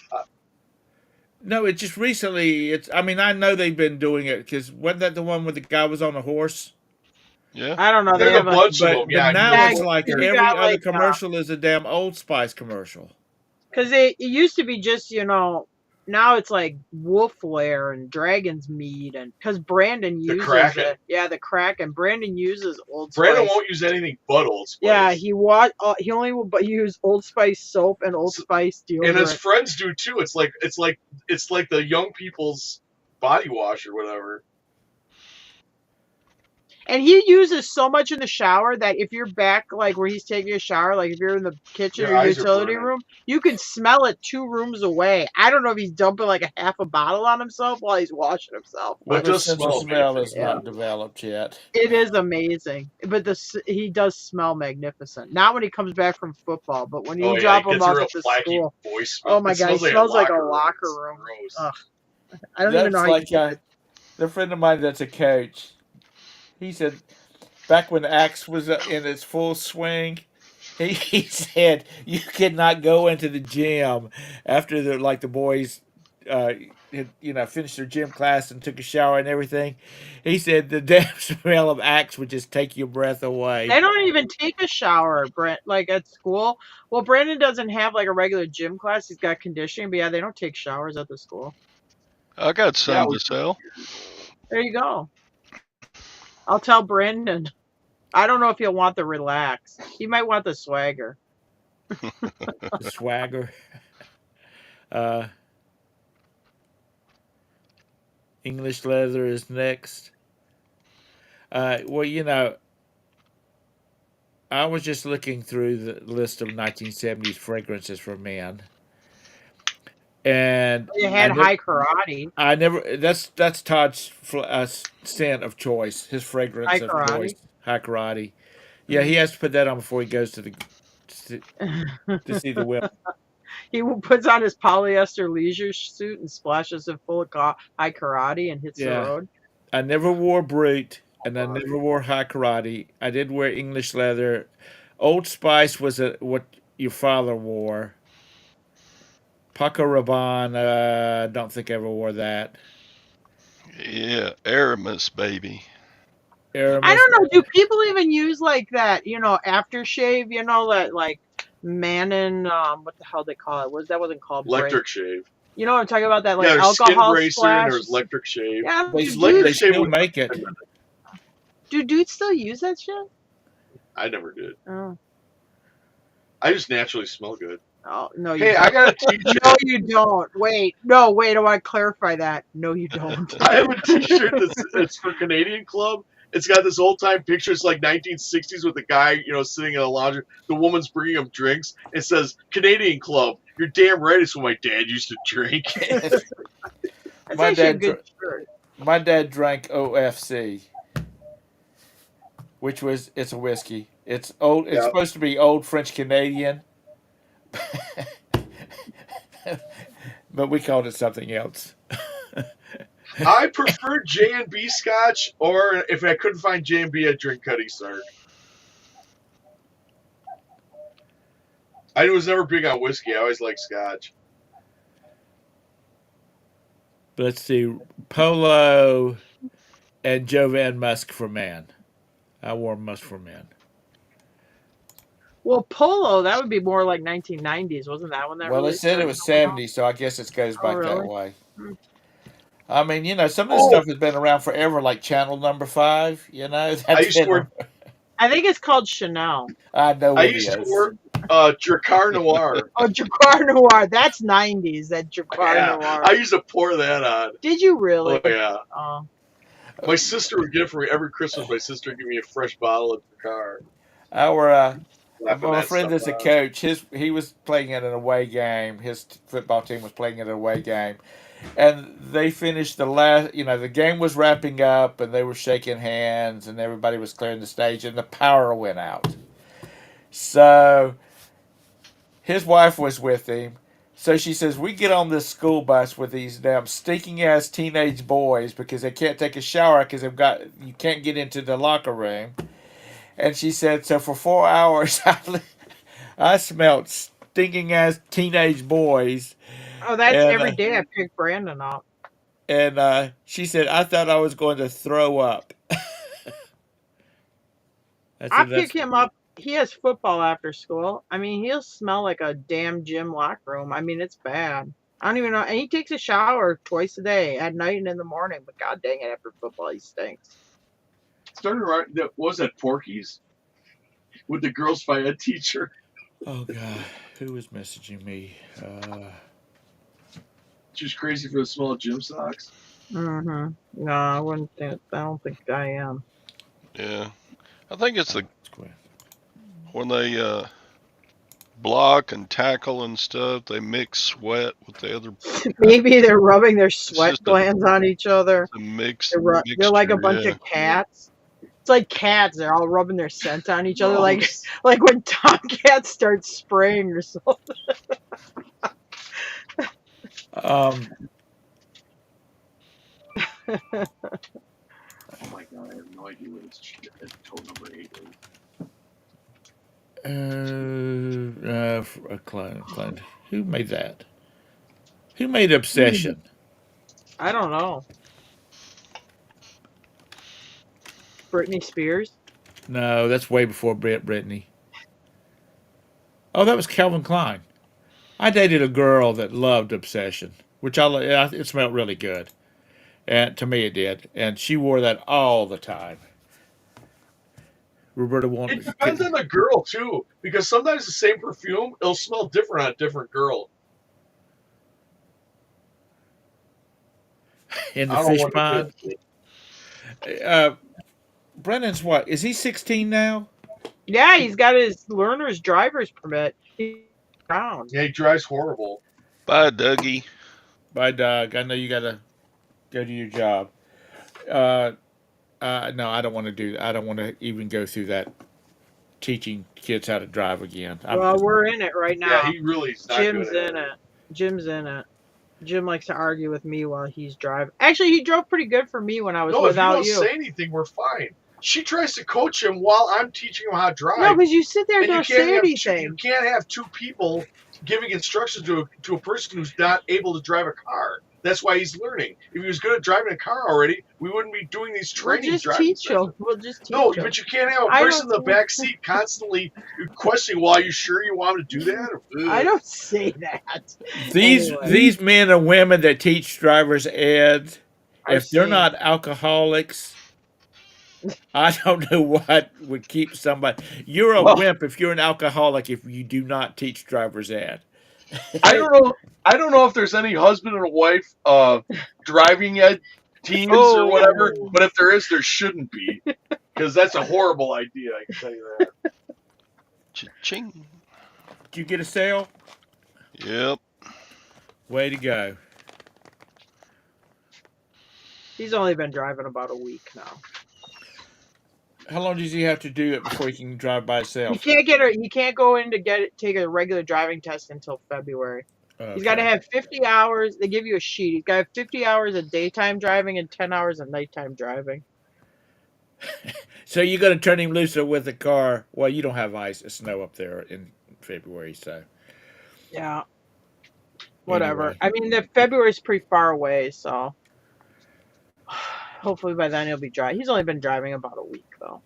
no, it just recently. It's. I mean, I know they've been doing it because wasn't that the one where the guy was on a horse? Yeah. I don't know. They There's a have a. bunch of them. But Yeah, now Yeah, it's like you every got other like commercial is a damn Old Spice commercial. because it used to be just now it's like wolf lair and dragon's meat and because Brandon the uses Kraken. it. Yeah, the Kraken. Brandon uses Old Brandon Spice. won't use anything but Old Spice. Yeah, he only will use Old Spice soap and Old Spice deodorant. And his friends do too. It's like the young people's body wash or whatever. And he uses so much in the shower that if you're back, like where he's taking a shower, like if you're in the kitchen Your or eyes are utility burning. room, you can smell it 2 rooms away. I don't know if he's dumping like a half a bottle on himself while he's washing himself. But it The does sense of smell smell amazing. is not developed yet. It is amazing, but he does smell magnificent. Not when he comes back from football, but when you drop he him gets a off real at the flaky school. voice smell. Oh my god, he smells like a locker It's room. gross. Ugh. I don't even know how That's you like the friend of mine that's a coach. He said back when Axe was in its full swing, he said you could not go into the gym after the boys had, finished their gym class and took a shower and everything. He said the damn smell of Axe would just take your breath away. They don't even take a shower, Brent, like at school. Well, Brandon doesn't have like a regular gym class. He's got conditioning, but yeah, they don't take showers at the school. I got some to sell. There you go. I'll tell Brandon. I don't know if he'll want the relax. He might want the swagger. The swagger. English leather is next. Well, I was just looking through the list of 1970s fragrances for men, and You had high karate. I never. That's Todd's scent of choice. His fragrance High of karate. choice. High karate. Yeah, he has to put that on before he goes to see the women. He puts on his polyester leisure suit and splashes it full of high karate and hits the road. I never wore Brute, and I never wore high karate. I did wear English leather. Old Spice was what your father wore. Paco Rabanne, don't think I ever wore that. Yeah, Aramis, baby. Aramis. I don't know. Do people even use like that? Aftershave. That like Manon. What the hell they call it? That wasn't called electric shave. You know what I'm talking about? That like there's alcohol skin splash. bracer, there's electric shave. Yeah, They still make it. Do dudes still use that shit? I never did. Oh. I just naturally smell good. Oh no! Hey, I got a t-shirt. No, you don't. Wait. I want to clarify that. No, you don't. I have a t-shirt that's for Canadian Club. It's got this old time picture. It's like 1960s with the guy, sitting in a lounge. The woman's bringing him drinks. It says Canadian Club. You're damn right. It's what my dad used to drink. That's actually a good shirt. My dad drank OFC, which it's a whiskey. It's old. It's supposed to be old French Canadian, but we called it something else. I prefer J&B Scotch, or if I couldn't find J&B, I'd drink Cutty Sark. I was never big on whiskey. I always liked Scotch. Let's see, Polo and Jovan Musk for men. I wore Musk for men. Well, Polo, that would be more like 1990s, wasn't that when that? Well, they said it was 70s, so I guess it goes back that way. I mean, some of this stuff has been around forever, like Channel Number 5. I used to wear. I think it's called Chanel. I know. I used to wear Dracar Noir. Oh, Dracar Noir. That's 90s. That Dracar Noir. I used to pour that on. Did you really? Oh yeah. Oh. My sister would get it for me every Christmas. My sister would give me a fresh bottle of Dracar. My friend is a coach. He was playing at an away game. His football team was playing at an away game. And they finished the last, the game was wrapping up and they were shaking hands and everybody was clearing the stage and the power went out. So his wife was with him. So she says, we get on this school bus with these damn stinking ass teenage boys because they can't take a shower because you can't get into the locker room. And she said, so for 4 hours, I smelled stinking ass teenage boys. Oh, that's And every day I pick Brandon up. she said, I thought I was going to throw up. I I said, pick that's, him up. He has football after school. I mean, he'll smell like a damn gym locker room. I mean, it's bad. I don't even know. And he takes a shower twice a day, at night and in the morning. But god dang it, after football, he stinks. Started right. What was that Porky's with the girls' fight ed teacher? oh, God. Who was messaging me? She was crazy for the smell of gym socks. Mm-hmm. No, I wouldn't think. I don't think I am. Yeah, I think it's It's Gwen. when they block and tackle and stuff, they mix sweat with the other. Maybe they're rubbing their It's sweat just glands on each other. a mix They're like a mixture. bunch Yeah. of cats. It's like cats. They're all rubbing their scent on each other, like Gross. like when tomcats start spraying or something. Um, Oh my god, I have no idea what it's total number 8 is. Clint. Who made that? Who made Obsession? I don't know. Britney Spears. No, that's way before Brittany. Oh, that was Calvin Klein. I dated a girl that loved Obsession, which it smelled really good, and to me it did. And she wore that all the time. Roberta It depends on the girl too, because sometimes the same perfume it'll smell different on a different girl. in the I don't fish know what pond. it is. Brennan's what? Is he 16 now? Yeah, he's got his learner's driver's permit. He's around. Yeah, he drives horrible. Bye, Dougie. Bye, Doug. I know you gotta go to your job. No, I don't want to do. I don't want to even go through that. Teaching kids how to drive again. Well, we're in it right now. Yeah, he really is not Jim's good at in it. Jim's in it. Jim likes to argue with me while he's driving. Actually, he drove pretty good for me when I was No, if you without don't you. say anything, we're fine. She tries to coach him while I'm teaching him how to drive. No, because you sit there and and don't say anything. You can't have two people giving instructions to a person who's not able to drive a car. That's why he's learning. If he was good at driving a car already, we wouldn't be doing these We'll training just driving teach him. sessions. We'll just teach No, him. but you can't have a I person in the don't- back seat constantly questioning, well, are you sure you want to do that? I don't say that. These Anyway. these men and women that teach driver's ed, I've if they're seen. not alcoholics, I don't know what would keep somebody. You're a Well- wimp if you're an alcoholic if you do not teach driver's ed. I don't know. I don't know if there's any husband and wife driving ed teams or whatever, but if there is, there shouldn't be, because that's a horrible idea. I can tell you that. Cha-ching. Did you get a sale? Yep. Way to go. He's only been driving about a week now. How long does he have to do it before he can drive by He himself? can't go in to take a regular driving test until February. He's got to have 50 hours. They give you a sheet. He's got to have 50 hours of daytime driving and 10 hours of nighttime driving. So you're going to turn him loose with a car. Well, you don't have snow up there in February, so. Yeah. Whatever. Anyway. I mean, the February's pretty far away, so hopefully by then he'll be driving. He's only been driving about a week though.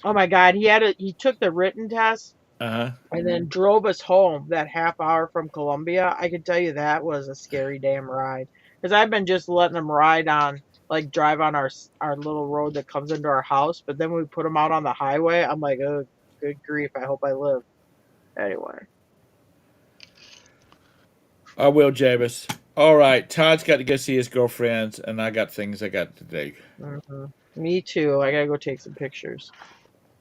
Oh my God, he took the written test and then drove us home that half hour from Columbia. I can tell you that was a scary damn ride because I've been just letting him drive on our little road that comes into our house, but then when we put him out on the highway, I'm like, oh, good grief! I hope I live. Anyway. I will, Javis. All right, Todd's got to go see his girlfriends, and I got things I got to do. Mm-hmm. Me too. I gotta go take some pictures.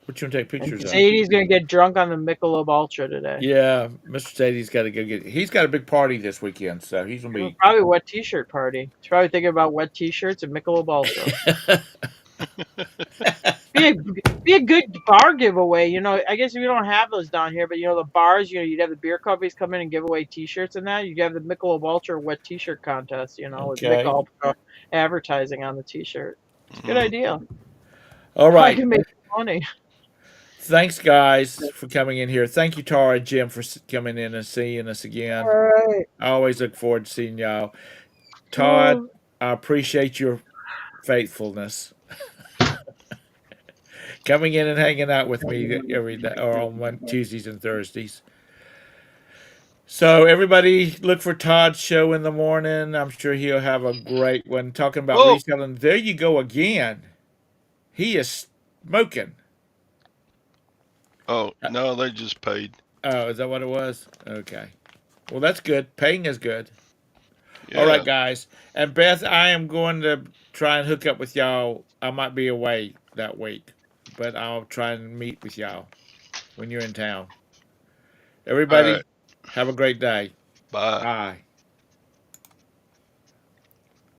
What you want to take pictures of? Sadie's gonna get drunk on the Michelob Ultra today. Yeah, Mr. Sadie's got to go get. He's got a big party this weekend, so he's gonna be Probably a wet t-shirt party. He's probably thinking about wet t-shirts and Michelob Ultra. Be a good bar giveaway. You know, I guess we don't have those down here, but you know the bars. You know, you'd have the beer companies come in and give away T-shirts and that. You'd have the Michelob Ultra wet T-shirt contest. You know, with Okay. Michelob Ultra advertising on the T-shirt. It's a good Mhm. idea. All I right. can make money. Thanks, guys, for coming in here. Thank you, Tara and Jim, for coming in and seeing us again. All right. I always look forward to seeing y'all. Todd, I appreciate your faithfulness. Coming in and hanging out with me every day or on Tuesdays and Thursdays. So everybody look for Todd's show in the morning. I'm sure he'll have a great one. Talking about Whoa! reselling. There you go again. He is smoking. Oh no, they just paid. Oh, is that what it was? Okay. Well, that's good. Paying is good. All right, Yeah. guys. And Beth, I am going to try and hook up with y'all. I might be away that week, but I'll try and meet with y'all when you're in town. All right. Everybody, have a great day. Bye. Bye.